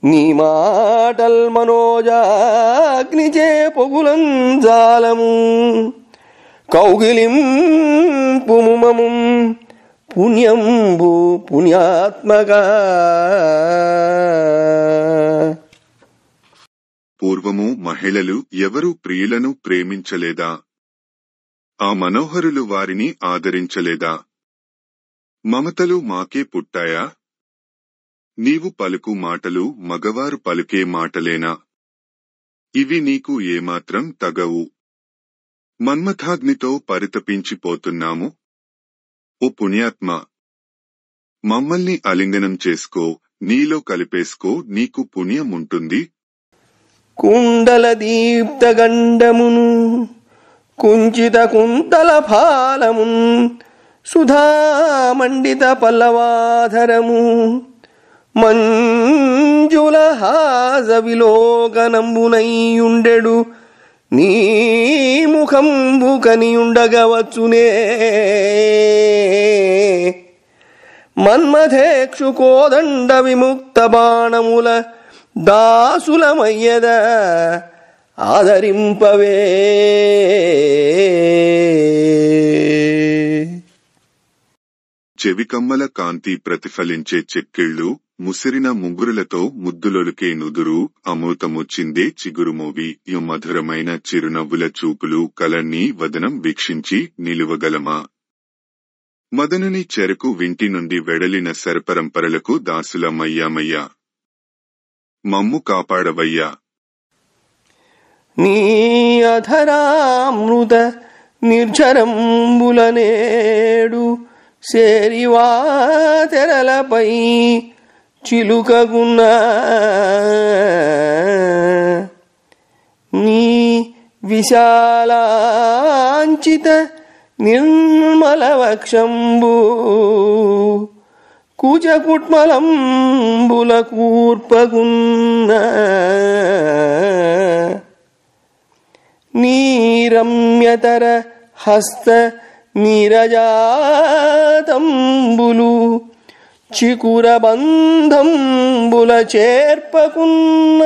నీ మాటల్ మనోజాగ్నిచే పొగులంజాలము. కౌగిలింపుము మము పుణ్యంబు పుణ్యాత్మగా. పూర్వము మహిళలు ఎవరూ ప్రియులను ప్రేమించలేదా? ఆ మనోహరులు వారిని ఆదరించలేదా? మమతలు మాకే పుట్టాయా? నీవు పలుకు మాటలు మగవారు పలుకే మాటలేనా? ఇవి నీకు ఏమాత్రం తగవు. మన్మథాగ్నితో పరితపించిపోతున్నాము. ఓ పుణ్యాత్మ, మమ్మల్ని అలింగనం చేసుకో, నీలో కలిపేసుకో, నీకు పుణ్యముంటుంది. కుండల దీప్త గండమును కుంచిత కుంతల ఫాలమున్ సుధామండిత పల్లవాధరము మంజుల హాజ విలోకనంబునైయుండెడు నీ ముఖంబు కనియుండగవచ్చునే మన్మథేక్షు కోదండ విముక్త బాణముల దాసులమయ్యద ఆదరింపవే. చెవికమ్మల కాంతి ప్రతిఫలించే చెక్కిళ్ళు, ముసిరిన ముంగురులతో ముద్దులొలికే నుదురు, అమృతము చిందే చిగురుమోవి యు మధురమైన చిరునవ్వుల చూపులు కలన్నీ వదనం వీక్షించి నిలువగలమా? మదనుని చెరకు వింటి నుండి వెడలిన శరపరంపరలకు దాసులమయ్యామయ్యా, మమ్ము కాపాడవయ్యా. నీ అధరామృత నిర్జరంబులనేడు సేరివా తెరలపై చిలుకగున్న నీ విశాలాంచిత నిర్మల వక్షంబు కుజకుట్మలంబుల కూర్పగున్న నీ రమ్యతర హస్త నీరజాతంబులు చికుర బంధంబుల చేర్పకున్న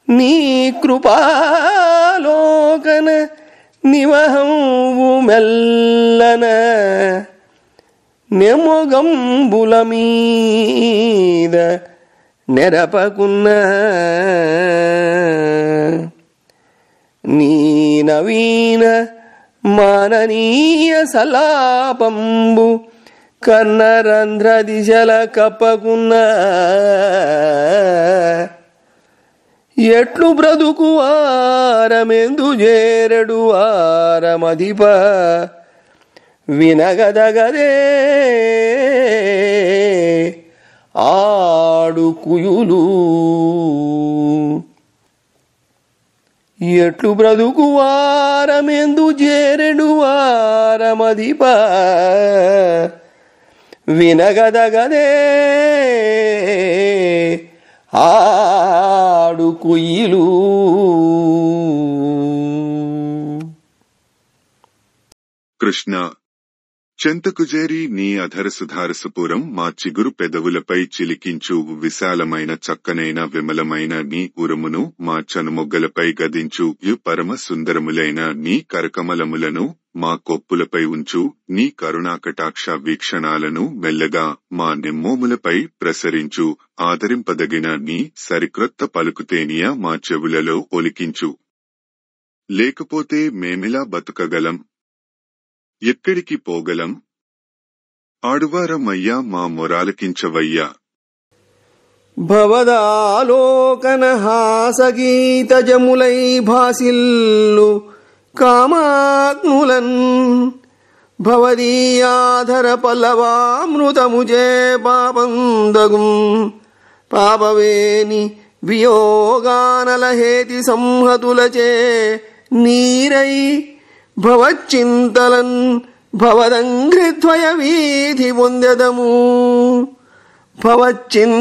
నీ కృపాలోకన నివహంబు మెల్లన నెమొగంబుల మీద నెరపకున్న నీ నవీన మాననీయ సలాపంబు కర్ణరంధ్ర దిశల కప్పకున్న ఎట్లు బ్రతుకు వారమెందు చేరడు వారమధిప వినగదగదే ఆడు కుయులు. ఎట్లు బ్రతుకు వారమెందు చేరెడు వారమధిప వినగదగదే ఆడు కుయిలు. కృష్ణ, చెంతకు చేరి నీ అధర సుధారసపురం మా చిగురు పెదవులపై చిలికించు విశాలమైన చక్కనైన విమలమైన నీ ఉరుమును మా చనుమొగ్గలపై గదించు యు పరమ సుందరములైన నీ కరకమలములను మా కొప్పులపై ఉంచు నీ కరుణాకటాక్ష వీక్షణాలను మెల్లగా మా నిమ్మోములపై ప్రసరించు ఆదరింపదగిన నీ సరిక్రొత్త పలుకుతేనియ మా చెవులలో ఒలికించు. లేకపోతే మేమిలా బతుకగలం? ఎక్కడికి పోగలం? ఆడువారమయ్యా మా మొరాలకించవయ్యా. భవదాలోకన హాసగీత జములై భాసిల్లు కామాగ్నులన్ భవదీయాధర పల్లవామృతముజే పాపందగుం పాపవేని వియోగానలహేతి సంహతులచే నీరై భవచ్చింతలన్ భవదంఘ్రిద్వయ వీధి పొందెదము. భవచ్చింతలన్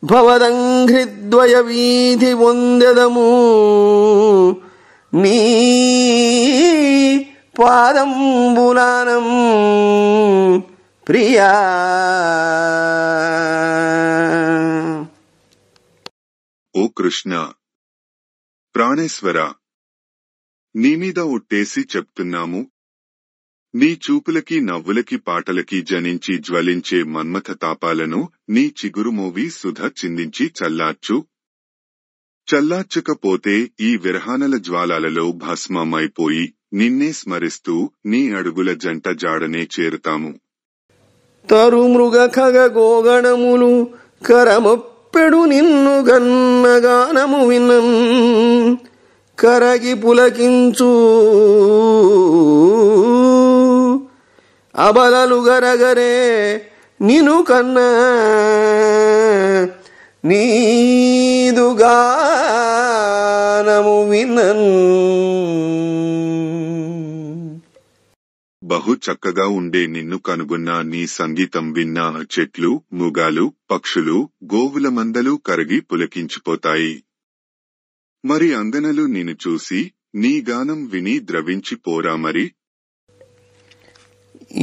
భవదంఘ్రిద్వయ వీధి పొందెదము. నీ పాదంబులానం ప్రియా. ఓ కృష్ణ, ప్రాణేశ్వర, నీమీద ఒట్టేసి చెప్తున్నాము. నీ చూపులకి నవ్వులకి పాటలకి జనించి జ్వలించే మన్మథ తాపాలను నీ చిగురుమోవి సుధ చిందించి చల్లార్చకపోతే ఈ విరహానల జ్వాలాలలో భస్మమైపోయి నిన్నే స్మరిస్తూ నీ అడుగుల జంట జాడనే చేరుతాము. తరుమృగ ఖగ గోగణములు కరమొప్పెడు నిన్ను గన్నగానము వినన్ కరగి పులకించు అబలలు గరగరే నిను కన్నా నీదుగానము వినన్. బహు చక్కగా ఉండే నిన్ను కనుగొన్నా నీ సంగీతం విన్నా చెట్లు, మృగాలు, పక్షులు, గోవుల మందలు కరిగి పులకించిపోతాయి. మరి అంగనలు నిన్ను చూసి నీ గానం విని ద్రవించిపోరా మరి?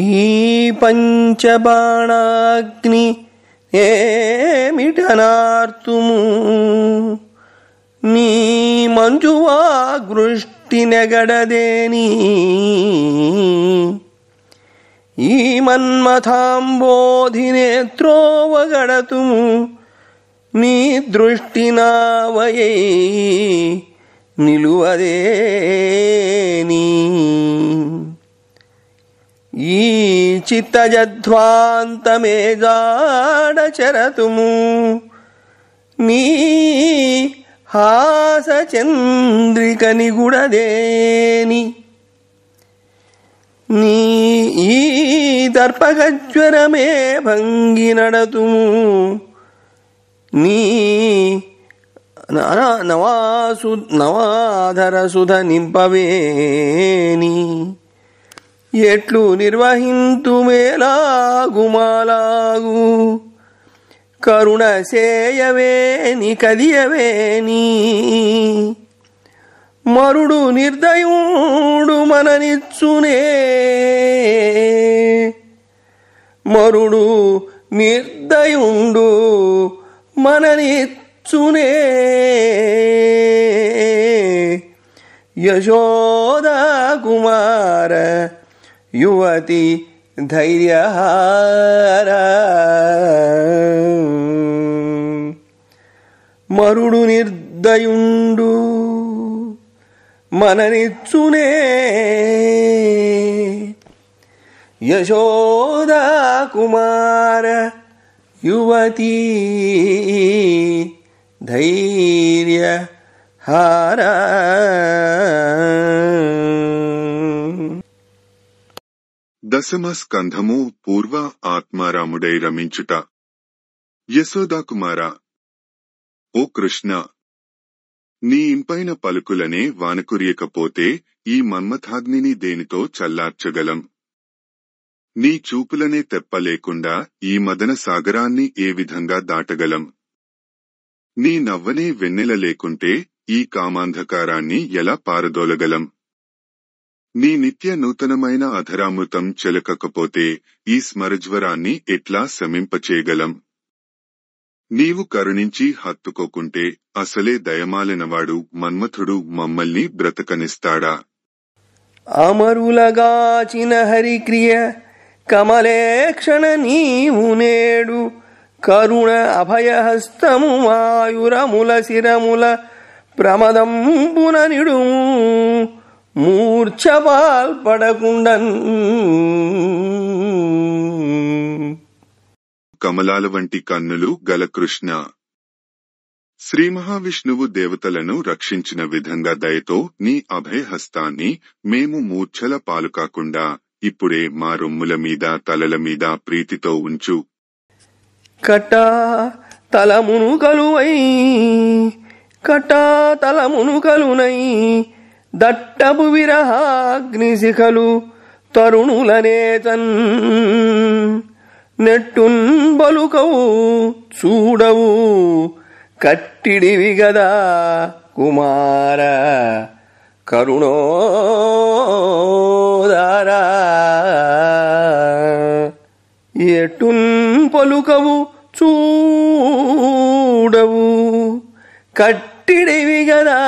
ఈ పంచబాణాగ్ని ఏమిటనార్తుము, నీ మంజువాగృష్టి నెగడదేని, ఈ మన్మథాంబోధి నేత్రోవగడతుము, నీ దృష్టి నావయై నిలువదేని. ఈ చిత్తజధ్వాంతమే జాడచరతుము, నీ హాసచంద్రిక నిగుడదేని. నీ ఈ దర్పగజ్వరమే భంగి నడతుము, నీ నవాధర సుధ నింపవేని. ఎట్లు నిర్వహింతుమేలాగుమాలాగు, కరుణ సేయవేని కదియవేని. మరుడు నిర్దయుడు మననిచ్చునే, మరుడు నిర్దయుండు మననిచ్చునే. యశోదా కుమార యువతి ధైర్యహార, మరుడు నిర్దయుండు మననిచ్చునే. యశోదా కుమార యువతి ధైర్యహార. దశమ స్కంధము పూర్వ ఆత్మారాముడై రమించుట. యశోదాకుమార, ఓ కృష్ణ, నీ ఇంపైన పలుకులనే వానకురియకపోతే ఈ మన్మథాగ్నిని దేనితో చల్లార్చగలం? నీ చూపులనే తెప్పలేకుండా ఈ మదన సాగరాన్ని ఏ విధంగా దాటగలం? నీ నవ్వనే వెన్నెల లేకుంటే ఈ కామాంధకారాన్ని ఎలా పారదోలగలం? నీ నిత్య నూతనమైన అధరామృతం చెలకకపోతే ఈ స్మరజ్వరాన్ని ఎట్లా శమింపచేయగలం? నీవు కరుణించి హత్తుకోకుంటే అసలే దయమాలినవాడు మన్మథుడు మమ్మల్ని బ్రతకనిస్తాడా? అమరులగాచిన హరిక్రియ కమలేక్షణ నీవు నేడు, కరుణ అభయహస్తము మాయురముల శిరముల ప్రమదంబున నిడుము, మూర్ఛపాల్పడకుండన్. కమలాల వంటి కన్నులు గల కృష్ణ, శ్రీ మహావిష్ణువు దేవతలను రక్షించిన విధంగా దయతో నీ అభయహస్తాన్ని మేము మూర్ఛల పాలు కాకుండా ఇప్పుడే మా రొమ్ముల మీద తలల మీద ప్రీతితో ఉంచు. కటా తలమును కలునై దట్టపు విరహాగ్నిశిఖలు తరుణులనేతన్, నెట్టున్ బలుకవు చూడవు కట్టిడివి గదా కుమార కరుణోదారా. ఎట్టున్ పలుకవు చూడవు కట్టిడివి గదా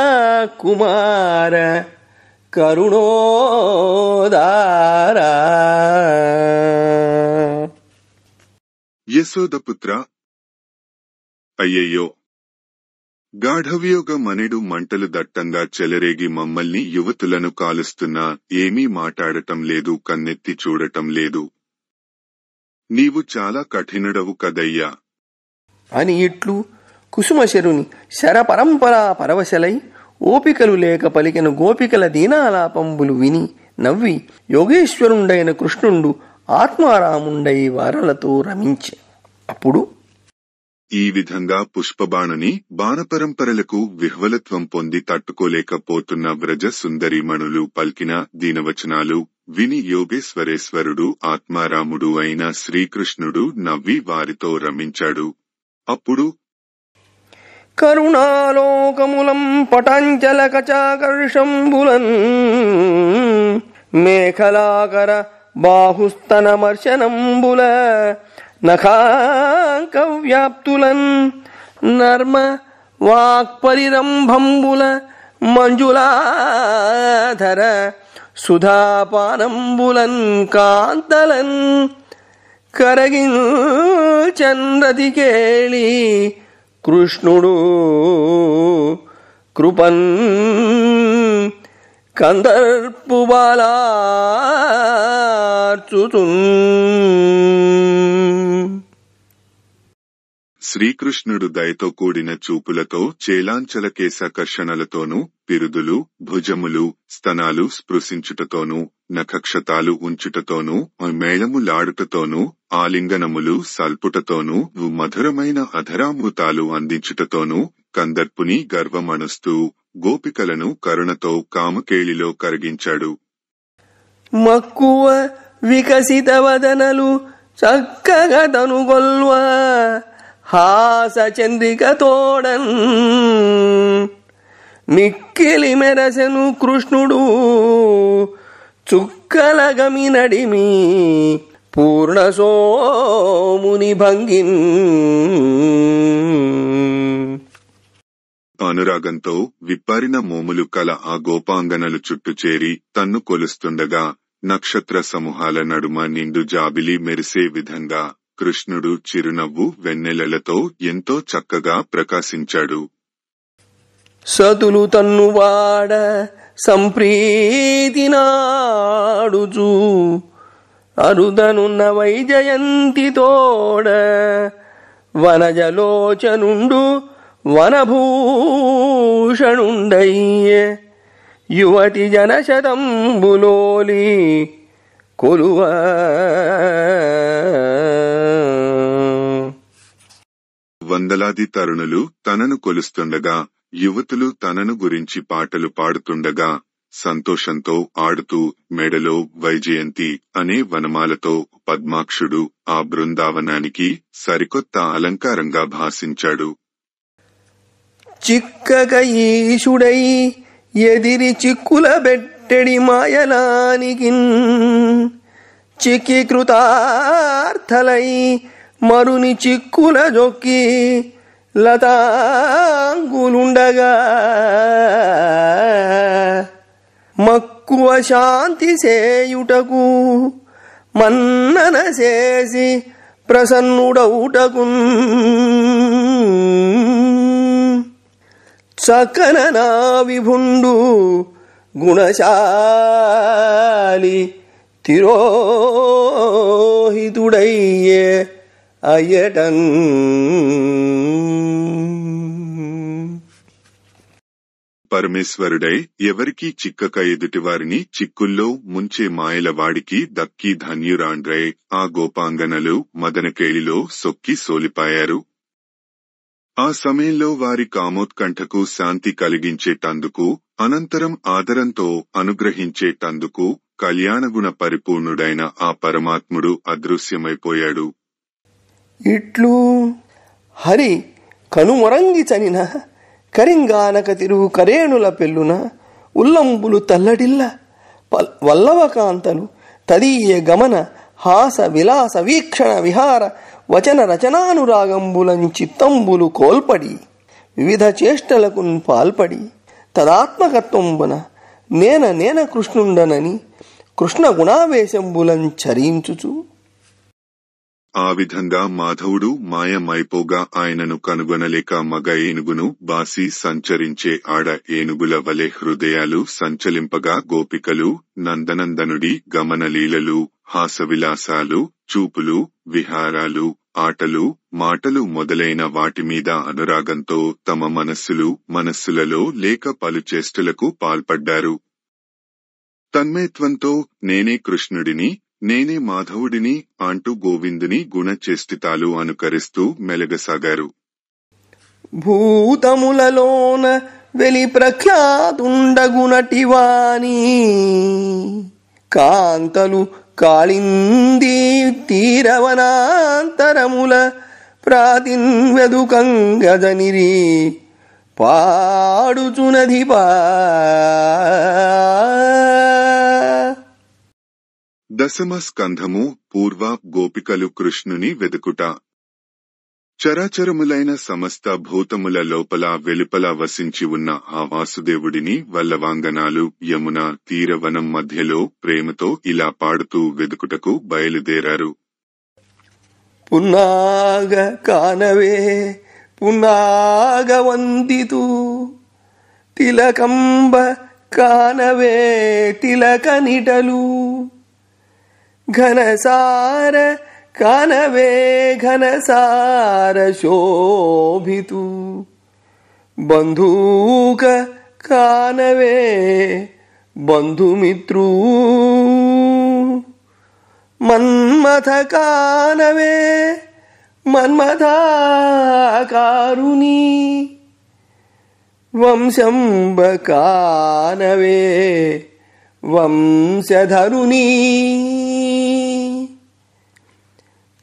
కుమార కరుణోదారా. యశోదపుత్ర, అయ్యయ్యో, గాఢవియోగ మణిడు మంటలు దట్టంగా చెలరేగి మమ్మల్ని యువతులను కాలుస్తున్నా ఏమీ మాటాడటం లేదు, కన్నెత్తి చూడటం లేదు. నీవు చాలా కఠినుడవు కదయ్యా అని ఇట్లు కుసుమశరుని శరపరంపరా పరవశలై ఓపికలు లేక పలికిన గోపికల దీనాలాపంబులు విని నవ్వి యోగేశ్వరుండైన కృష్ణుండు ఆత్మారాముండై వారలతో రమించె. అప్పుడు ఈ విధంగా పుష్పబాణుని బాణపరంపరలకు విహ్వలత్వం పొంది తట్టుకోలేకపోతున్న వ్రజ సుందరీమణులు పల్కిన దీనవచనాలు విని యోగేశ్వరేశ్వరుడు ఆత్మారాముడు అయిన శ్రీకృష్ణుడు నవ్వి వారితో రమించాడు. అప్పుడు కరుణాలోకములం పటాంచలకచాకర్షంబులన్ మేఖలాకర బాహుస్తనమర్శనంబుల నఖాంకవ్యాప్తులన్ నర్మ వాక్పరిరంభంబుల మంజులాధర సుధాపానంబులన్ కాంతలన్ కరగిల్చంద్రతికేళి కృష్ణుడు కృపన్ కందర్పు బాలార్చుతున్. శ్రీకృష్ణుడు దయతో కూడిన చూపులతో చేలాంచల కేశకర్షణలతోనూ పిరుదులు, భుజములు, స్తనాలు స్పృశించుటతోనూ, నఖక్షతాలు ఉంచుటతోనూ, మేళములాడుటతోనూ, ఆలింగనములు సల్పుటతోనూ, మధురమైన అధరామృతాలు అందించుటతోనూ కందర్పుని గర్వమణుస్తూ గోపికలను కరుణతో కామకేళిలో కరిగించాడు. మక్కువ వికసిత వదనలు చక్కగా తనుగొల్వ హాస చంద్రిక తోడన్ మిక్కిలి మెరసెను కృష్ణుడు చుక్కల గమి నడిమి పూర్ణ సోముని భంగిన్. అనురాగంతో విప్పారిన మోములు కల ఆ గోపాంగనలు చుట్టూ చేరి తన్ను కొలుస్తుండగా నక్షత్ర సమూహాల నడుమ నిండు జాబిలి మెరిసే విధంగా కృష్ణుడు చిరునవ్వు వెన్నెలలతో ఎంతో చక్కగా ప్రకాశించాడు. సతులు తన్నువాడ సంప్రీతి నాడుచు అరుదనున్న వైజయంతి తోడ వనజలోచనుండు వనభూషణుండయ్యే యువతి జనశతంబులోలి కొలువ. వందలాది తరుణులు తనను కొలుస్తుండగా, యువతులు తనను గురించి పాటలు పాడుతుండగా సంతోషంతో ఆడుతూ మెడలో వైజయంతి అనే వనమాలతో పద్మాక్షుడు ఆ బృందావనానికి సరికొత్త అలంకారంగా భాసించాడు. చిక్కక ఈశుడై ఎదిరి చిక్కుల బెట్టెడి మాయలానికి చిక్కి కృతార్థలై మరుని చిక్కుల జొక్కి లతాంగులుండగా మక్కువ శాంతి సేయుటకు మన్నన చేసి ప్రసన్నుడౌటకు చక్కన నా విభుండు గుణశాలి తిరోహితుడయ్యే అయ్యటన్. పరమేశ్వరుడై ఎవరికీ చిక్కక ఎదుటివారిని చిక్కుల్లో ముంచే మాయలవాడికి దక్కి ధన్యురాండ్రై ఆ గోపాంగనలు మదనకేళిలో సొక్కి సోలిపాయారు. ఆ సమయంలో వారి కామోత్కంఠకు శాంతి కలిగించేటందుకు, అనంతరం ఆదరంతో అనుగ్రహించేటందుకు కళ్యాణగుణ పరిపూర్ణుడైన ఆ పరమాత్ముడు అదృశ్యమైపోయాడు. ఇట్లు హరి కనుమొరంగి చనిన కరింగానక తిరుగు కరేణుల పెళ్ళున ఉల్లంబులు తల్లడిల్ల వల్లవకాంతలు తదీయ గమన హాస విలాస వీక్షణ విహార వచన రచనానురాగంబులం చిత్తంబులు కోల్పడి వివిధ చేష్టలకు పాల్పడి తదాత్మకత్వంబున నేన కృష్ణుండనని కృష్ణ గుణావేశంబులం చరించుచు. ఆ విధంగా మాధవుడు మాయమైపోగా ఆయనను కనుగొనలేక మగ ఏనుగును బాసి సంచరించే ఆడ ఏనుగుల వలె హృదయాలు సంచలింపగా గోపికలు నందనందనుడి గమనలీలలు, హాసవిలాసాలు, చూపులు, విహారాలు, ఆటలు, మాటలు మొదలైన వాటిమీద అనురాగంతో తమ మనస్సులలో లేక పలు చేష్టలకు పాల్పడ్డారు. తన్మయత్వంతో నేనే కృష్ణుడిని, నేనే మాధవుడిని అంటూ గోవిందుని గుణచేష్టితాలు అనుకరిస్తూ మెలగసాగారు. భూతములలోన వెలి ప్రఖ్యాతుండగునటివాని కాంతలు కాళింది తీరవనాంతరముల ప్రాతిన్ వెదుకంగజనిరి పాడుచునధిపా. దశమ స్కంధము పూర్వ గోపికలు కృష్ణుని వెదుకుట. చరాచరములైన సమస్త భూతముల లోపల వెలుపల వసించి ఉన్న ఆ వాసుదేవుడిని వల్లవాంగనాలు యమున తీరవనం మధ్యలో ప్రేమతో ఇలా పాడుతూ వెదుకుటకు బయలుదేరారు. పున్నాగ కానవే పున్నాగ వందితు తిలకంబ కానవే తిలక నిటలు ఘనసార కానవే ఘనసార శోభితు బంధూక కానవే బంధుమిత్రూ మన్మథ కానవే మన్మథాకారుని వంశంబ కానవే వంశధరుని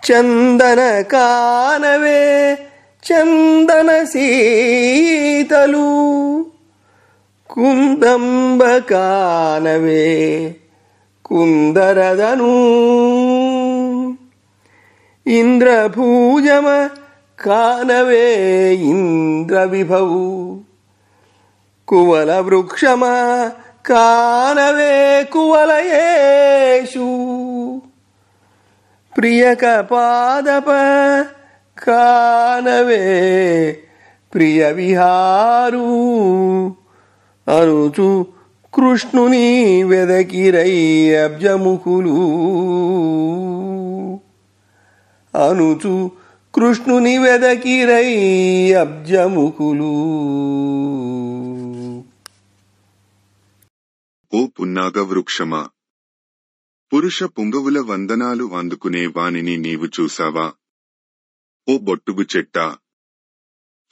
చందన కానవే చందన సీతలు కుందంబ కానవే కుందరదను ఇంద్రభూజమ కానవే ఇంద్ర విభవు కువల వృక్షమ కానవే కువలయేషు ప్రియక పాదప కానవే ప్రియ విహారు అనుచు కృష్ణుని వెదకిరై అబ్జముఖులు అనుచు కృష్ణుని వెదకిరై అబ్జముఖులు. ఓ పున్నాగ వృక్షమా, పురుష పుంగవుల వందనాలు అందుకునే వానిని నీవు చూసావా? ఓ బొట్టుగు చెట్టా,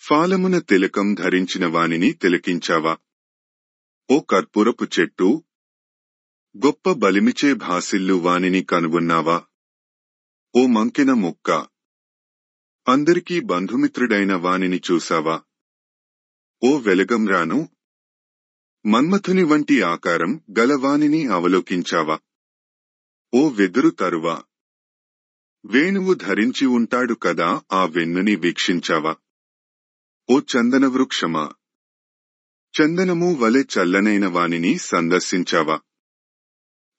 ఫాలమున తిలకం ధరించిన వానిని తిలకించావా? ఓ కర్పూరపు చెట్టు, గొప్ప బలిమిచే భాసిల్లు వానిని కనుగొన్నావా? ఓ మంకెన మొక్క, అందరికీ బంధుమిత్రుడైన వానిని చూసావా? ఓ వెలగంరాను, మన్మథుని వంటి ఆకారం గలవానిని అవలోకించావా? ఓ వెదురు తరువా, వేణువు ధరించి ఉంటాడు కదా ఆ వెన్నుని వీక్షించావా? ఓ చందన వృక్షమా, చందనము వలె చల్లనైన వానిని సందర్శించావా?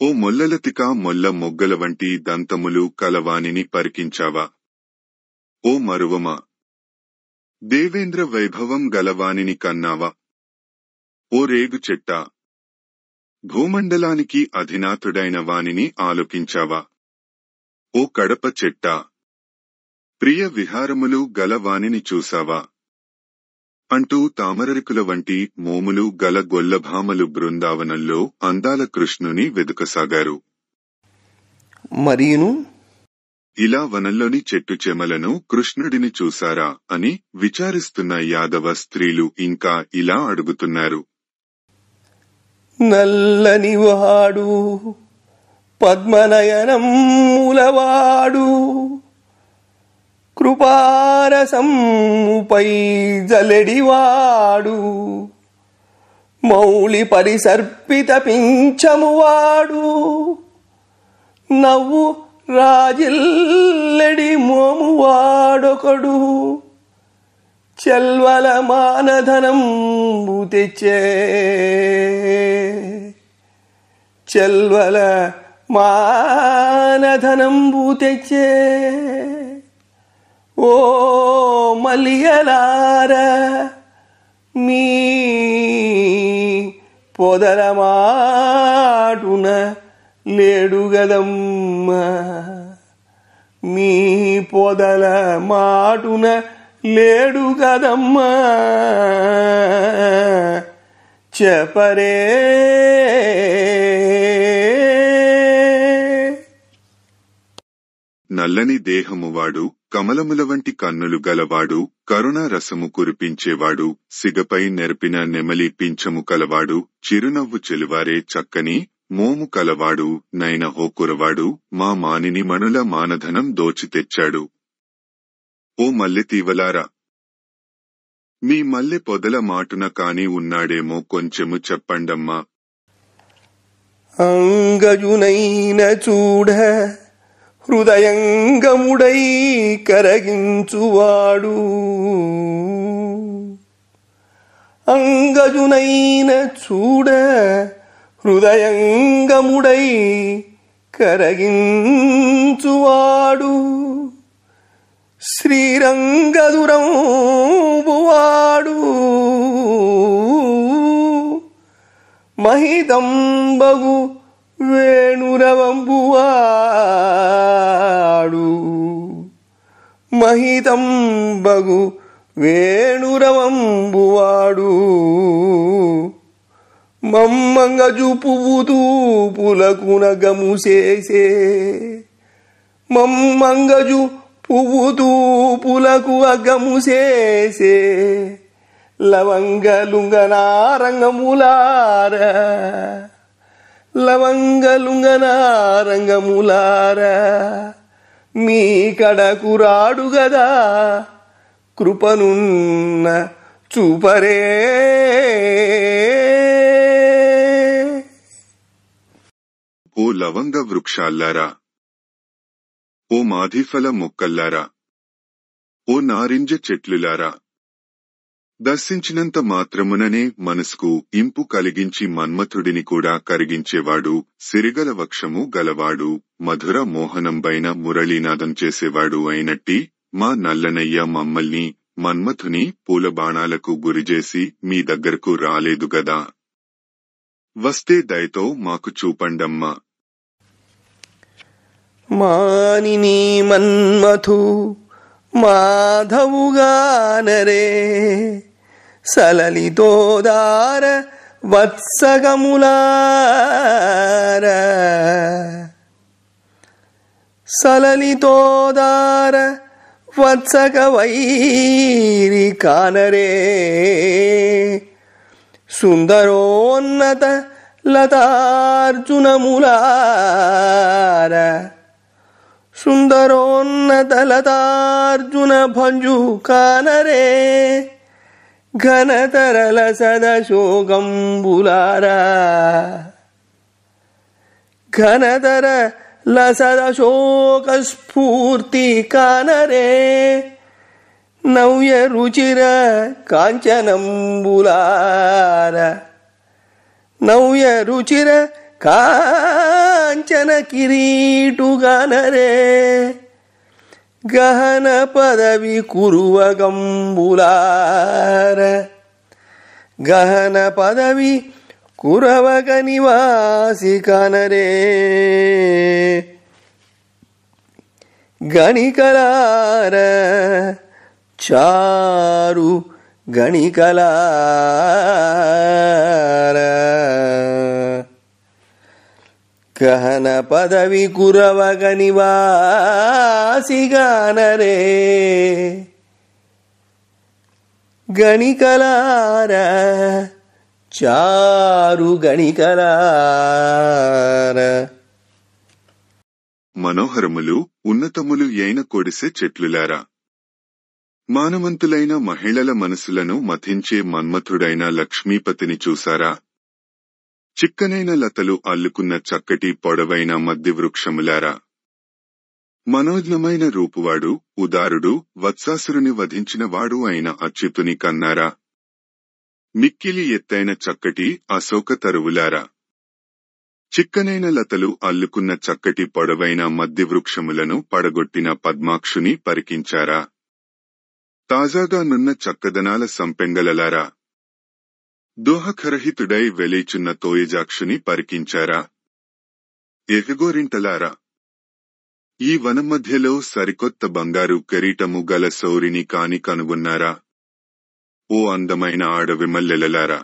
ఓ మొల్లలతిక మొల్ల మొగ్గల వంటి దంతములు కలవానిని పరికించావా? ఓ మరువమా, దేవేంద్ర వైభవం గలవానిని కన్నావా? ఓ రేగు చెట్టా, భూమండలానికి అధినాథుడైన వానిని ఆలోకించావా? ఓ కడప చెట్టా, ప్రియ విహారములు గల వానిని చూసావా? అంటూ తామరరికుల వంటి మోములు గల గొల్లభామలు బృందావనంలో అందాల కృష్ణుని వెదుకసాగారు. మరియును ఇలా వనంలోని చెట్టు చెమలను కృష్ణుడిని చూసారా అని విచారిస్తున్న యాదవ స్త్రీలు ఇంకా ఇలా అడుగుతున్నారు. నల్లని వాడు పద్మనయనం మూలవాడు కృపారసంపై జలెడివాడు మౌళి పరిసర్పిత పింఛమువాడు నవ్వు రాజిల్లెడి మోమువాడొకడు చెల్వల మానధనంబు తెచ్చే చెల్వల మానధనంబు తెచ్చే ఓ మలియలార మీ పొదల మాటున లేడు గదమ్మ మీ పొదల మాటున లేడు గదమ్మ చెప్పరే. నల్లని దేహమువాడు, కమలముల వంటి కన్నులు గలవాడు, కరుణా రసము కురిపించేవాడు, సిగపై నెరపిన నెమలి పింఛము కలవాడు, చిరునవ్వు చెలువారే చక్కని మోము కలవాడు నైన హోకురవాడు మా మానిని మనుల మానధనం దోచి తెచ్చాడు. ఓ మల్లెతీవలారా, మీ మల్లె పొదల మాటున కాని ఉన్నాడేమో కొంచెము చెప్పండమ్మా. అంగజునైన చూడ హృదయంగముడై కరగించువాడు. అంగజునైన చూడ హృదయంగముడై కరగించువాడు. శ్రీరంగదురంబువాడు మహితంబగు వేణురవంబువాడు. మహితంబగు వేణురవంబువాడు. మమ్మంగజు పువ్వుతూ పులకున గముసేసే. మమ్మంగజు పువ్వుతూ పులకు అగముసేసే. లవంగలుంగనారంగములార. లవంగలుంగనారంగములార మీ కడకు రాడు గదా కృపనున్న చూపరే. ఓ లవంగ వృక్షాల్లారా, ఓ మాధిఫల మొక్కల్లారా, ఓ నారింజ చెట్లులారా, దర్శించినంత మాత్రముననే మనసుకు ఇంపు కలిగించి మన్మథుడిని కూడా కరిగించేవాడు, సిరిగల వక్షము గలవాడు, మధుర మోహనంబైన మురళీనాదం చేసేవాడు అయినట్టి మా నల్లనయ్య మమ్మల్ని మన్మథుని పూలబాణాలకు గురిచేసి మీ దగ్గరకు రాలేదు గదా. వస్తే దయతో మాకు చూపండమ్మా. మానిని మన్మథు మాధవుగానరే. సలలితోదార వత్సగములార. సలలితోదార వత్సగ వైరి కానరే. సుందరోన్నత లతార్జునములార. సుందరోన్నత లతార్జున భంజు కానరే. ఘనతరల సదశోకంబులారా. ఘనతర లసదశోక స్ఫూర్తి కానరే. నవ్య రుచిర కాంచనంబులార. నవ్య రుచిర కాంచన కిరీటుగానరే. గహన పదవి కురువగంబులార. గహన పదవి కురవగ నివాసి కానరే. గణికలార చారు గణికలార. గహన పదవి కురవగ నివాసిగానరే. గణికలార చారు గణికలార. మనోహరములు ఉన్నతములు అయిన కొడిసె చెట్లులారా, మానవంతులైన మహిళల మనసులను మథించే మన్మథుడైన లక్ష్మీపతిని చూసారా? చిక్కనైన లతలు అల్లుకున్న చక్కటి పొడవైన మద్ది వృక్షములారా, మనోజ్ఞమైన రూపువాడు, ఉదారుడు, వత్సాసురుని వధించిన వాడు అయిన అచ్యుతుని కన్నారా? మిక్కిలి ఎత్తైన చక్కటి అశోక తరువులారా, చిక్కనైన లతలు అల్లుకున్న చక్కటి పొడవైన మద్ది వృక్షములను పడగొట్టిన పద్మాక్షుని పరికించారా? తాజాగా నున్న చక్కదనాల సంపెంగలలారా, దోహకరహితుడై వెలేచున్న తోయజాక్షుని పరికించారా? ఎగగోరింటలారా, ఈ వనం మధ్యలో సరికొత్త బంగారు కిరీటము గల సౌరిని కాని కనుగొన్నారా? ఓ అందమైన ఆడవిమల్లెలలారా,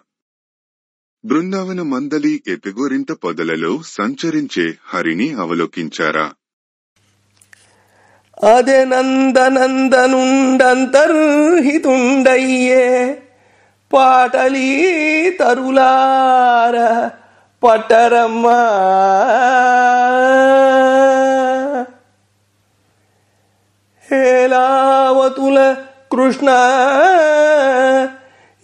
బృందావన మందలి ఎగగోరింట పొదలలో సంచరించే హరిని అవలోకించారా? అదే నందనందనుండంతర్హితుండయ్యే పాటలీ తరులార పట్టరమ్మా. హేలావతుల కృష్ణ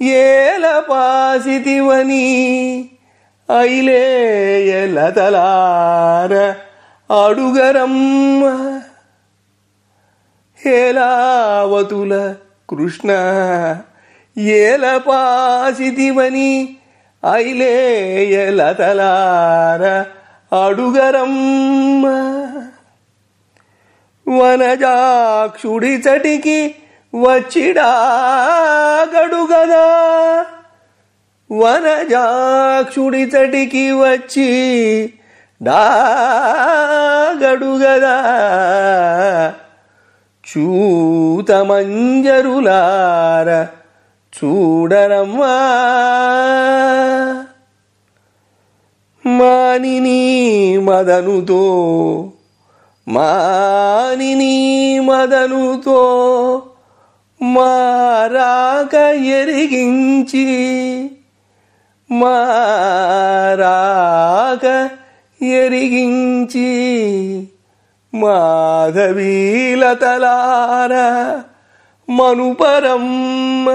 ఏల పాసితివని ఐలేయలతలార అడుగరమ్మ. హేలావతుల కృష్ణ ఏల పాసితివని ఐలేయలతలార అడుగరమ్మ. వనజాక్షుడి చటికి వచ్చిడాగడుగదా, వనజాక్షుడి చటికి వచ్చి డాగడుగదా. చూతమంజరులార చూడరమ్మా. మానిని మదనుతో మానిని మదనుతో మారాక ఎరిగించి మారాక ఎరిగించి మాధవీలతలార మనుపరమ్మ.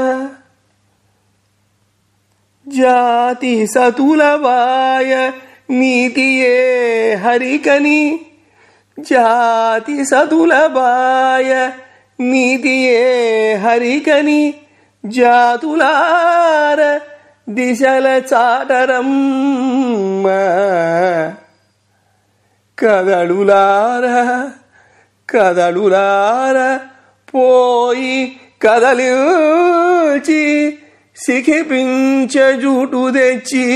జాతి సతులవాయ నీతియే హరికని, జాతి సతులవాయ నీతియే హరికని జాతులార దిశల చాటరమ్మ. కదలులార కదలులార పోయి కదలించి సిఖిపించ జూటు తెచ్చి.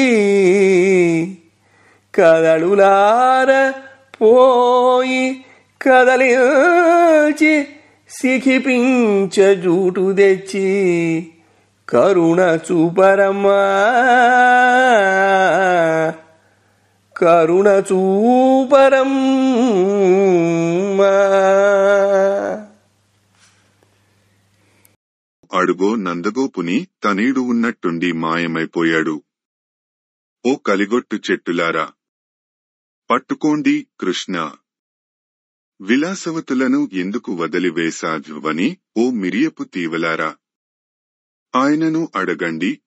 కదలులార పోయి కదలించి సిఖిపించ జూటు తెచ్చి కరుణ చూపరమ్మా. కరుణ చూపరమ్మా. అడుగో నందగోపుని తనీడు ఉన్నట్టుండి మాయమైపోయాడు. ఓ కలిగొట్టు చెట్టులారా పట్టుకోండి కృష్ణ. విలాసవతులను ఎందుకు వదిలివేశావని ఓ మిరియపు తీవలారా ఆయనను అడగండి.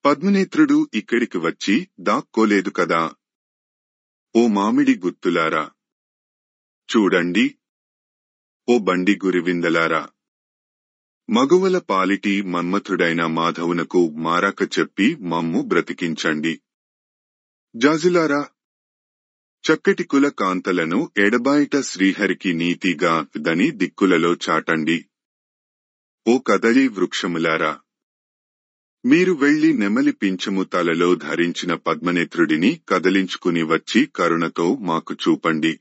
పద్మనేత్రుడు ఇక్కడికి వచ్చి దాక్కోలేదు కదా. ఓ మామిడి గుత్తులారా చూడండి. ఓ బండి గురివిందలారా మగువల పాలిటి మన్మథుడైన మాధవునకు మారాక చెప్పి మమ్ము బ్రతికించండి. జాజులారా చక్కటి కుల కాంతలను ఎడబాయిట శ్రీహరికి నీతిగా దని దిక్కులలో చాటండి. ఓ కదలి వృక్షములారా మీరు వెళ్లి నెమలి పింఛము తలలో ధరించిన పద్మనేత్రుడిని కదలించుకుని వచ్చి కరుణతో మాకు చూపండి.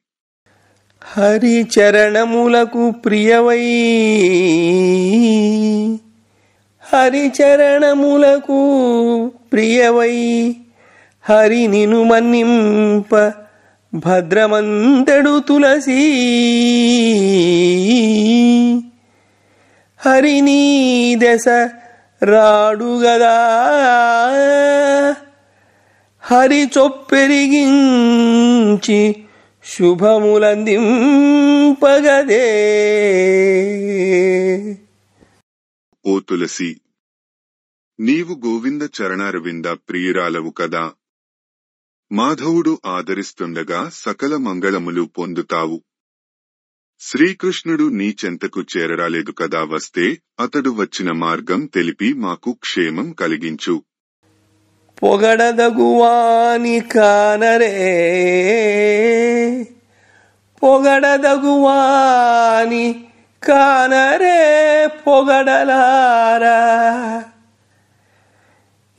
హరి చరణములకు ప్రియవై హరి చరణములకు ప్రియవై హరి నిను మన్నింప భద్రమంతడు తులసి. హరి నీ దశ రాడుగదా హరి చొప్పెరిగించి శుభములందింపగదే. ఓ తులసి నీవు గోవింద చరణారవింద ప్రియురాలవు కదా. మాధవుడు ఆదరిస్తుండగా సకల మంగళములు పొందుతావు. శ్రీకృష్ణుడు నీ చెంతకు చేరరాలేదు కదా. వస్తే అతడు వచ్చిన మార్గం తెలిపి మాకు క్షేమం కలిగించు. పొగడదగువాని కానరే పొగడదగువాని కానరే పొగడలారా.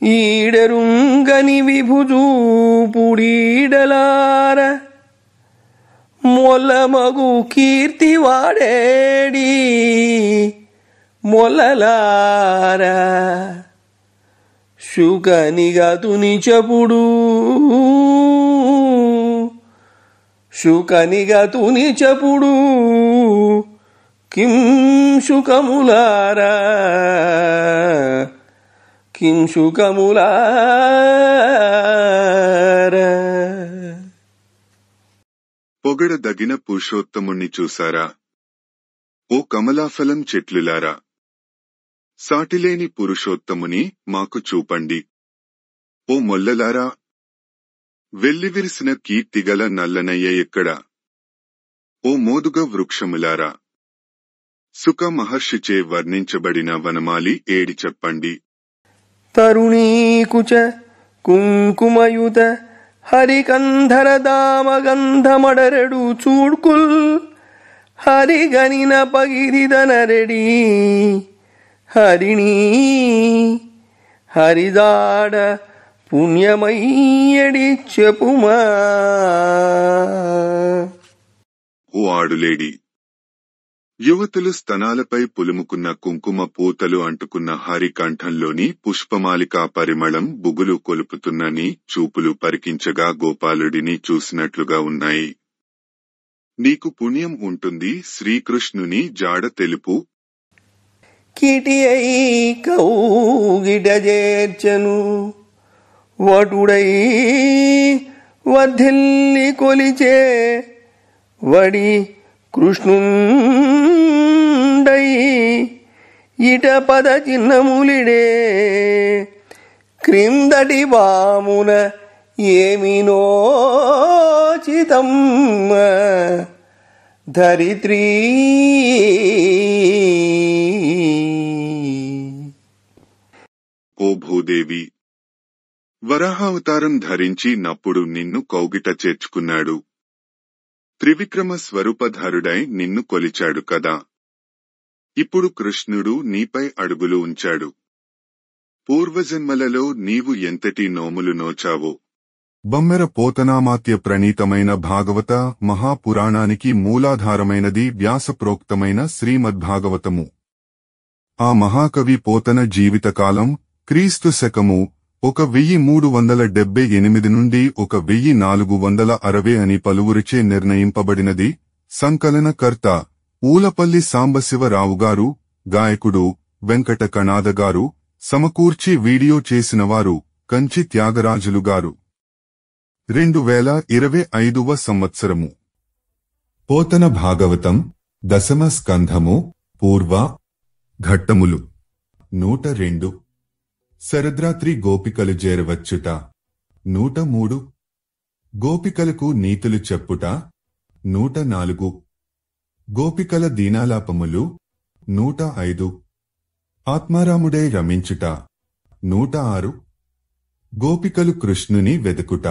ఈడరుంగని విభుజూపుడీడలార మొల్లమగు కీర్తి వాడేడి మొల్లలారా. శుకనిగతుని చెప్పుడు శుకనిగతుని చెప్పుడు కిం శుకములారా కిం శుకములారా. పొగడదగిన పురుషోత్తముణ్ణి చూసారా? ఓ కమలాఫలం చెట్లులారా, సాటిలేని పురుషోత్తముని మాకు చూపండి. ఓ మొల్లలారా, వెల్లివిరిసిన కీర్తిగల నల్లనయ్య ఎక్కడ? ఓ మోదుగ వృక్షములారా, సుఖ మహర్షిచే వర్ణించబడిన వనమాలి ఏడి చెప్పండి. తరుణీకుచ కుంకుమయుత హరికంధర దామగంధమడరెడు చూడ్కుల్ హరిగనిన పగిరిదనరెడి హరిణీ హరిదాడ పుణ్యమయ్యడి చెప్పుమా. ఓ ఆడులేడి, యువతులు స్తనాలపై పులుముకున్న కుంకుమ పూతలు అంటుకున్న హరికంఠంలోని పుష్పమాలికా పరిమళం బుగులు కొలుపుతున్న నీ చూపులు పరికించగా గోపాలుడిని చూసినట్లుగా ఉన్నాయి. నీకు పుణ్యం ఉంటుంది. శ్రీకృష్ణుని జాడ తెలుపు. కిటి అయి కౌగిట చేర్చెను వటుడై వర్ధిల్లి కొలిచే వడి కృష్ణుండై ఇట పద చిన్నములిడే క్రిందటి వామున ఏమినోచితమ్మ ధరిత్రీ. ఓ భూదేవి, వరాహావతారం ధరించి నప్పుడు నిన్ను కౌగిట చేర్చుకున్నాడు. త్రివిక్రమ స్వరూపధరుడై నిన్ను కొలిచాడు కదా. ఇప్పుడు కృష్ణుడు నీపై అడుగులు ఉంచాడు. పూర్వజన్మలలో నీవు ఎంతటి నోములు నోచావో. బమ్మెర పోతనామాత్య ప్రణీతమైన భాగవత మహాపురాణానికి మూలాధారమైనది వ్యాసప్రోక్తమైన శ్రీమద్భాగవతము. ఆ మహాకవి పోతన జీవితకాలం క్రీస్తు శకము 1378 నుండి 1460 అని పలువురిచే నిర్ణయింపబడినది. సంకలనకర్త ఊలపల్లి సాంబశివరావుగారు, గాయకుడు వెంకట కణాదగారు, సమకూర్చి వీడియో చేసినవారు కంచి త్యాగరాజులుగారు. 2025వ సంవత్సరము. పోతన భాగవతం దశమ స్కంధము పూర్వ ఘట్టములు 102. శరద్రాత్రి గోపికలు చేరవచ్చుట 103. గోపికలకు నీతులు చెప్పుట 104. గోపికల దీనాలాపములు 105. ఆత్మారాముడై రమించుట 106. గోపికలు కృష్ణుని వెదకుట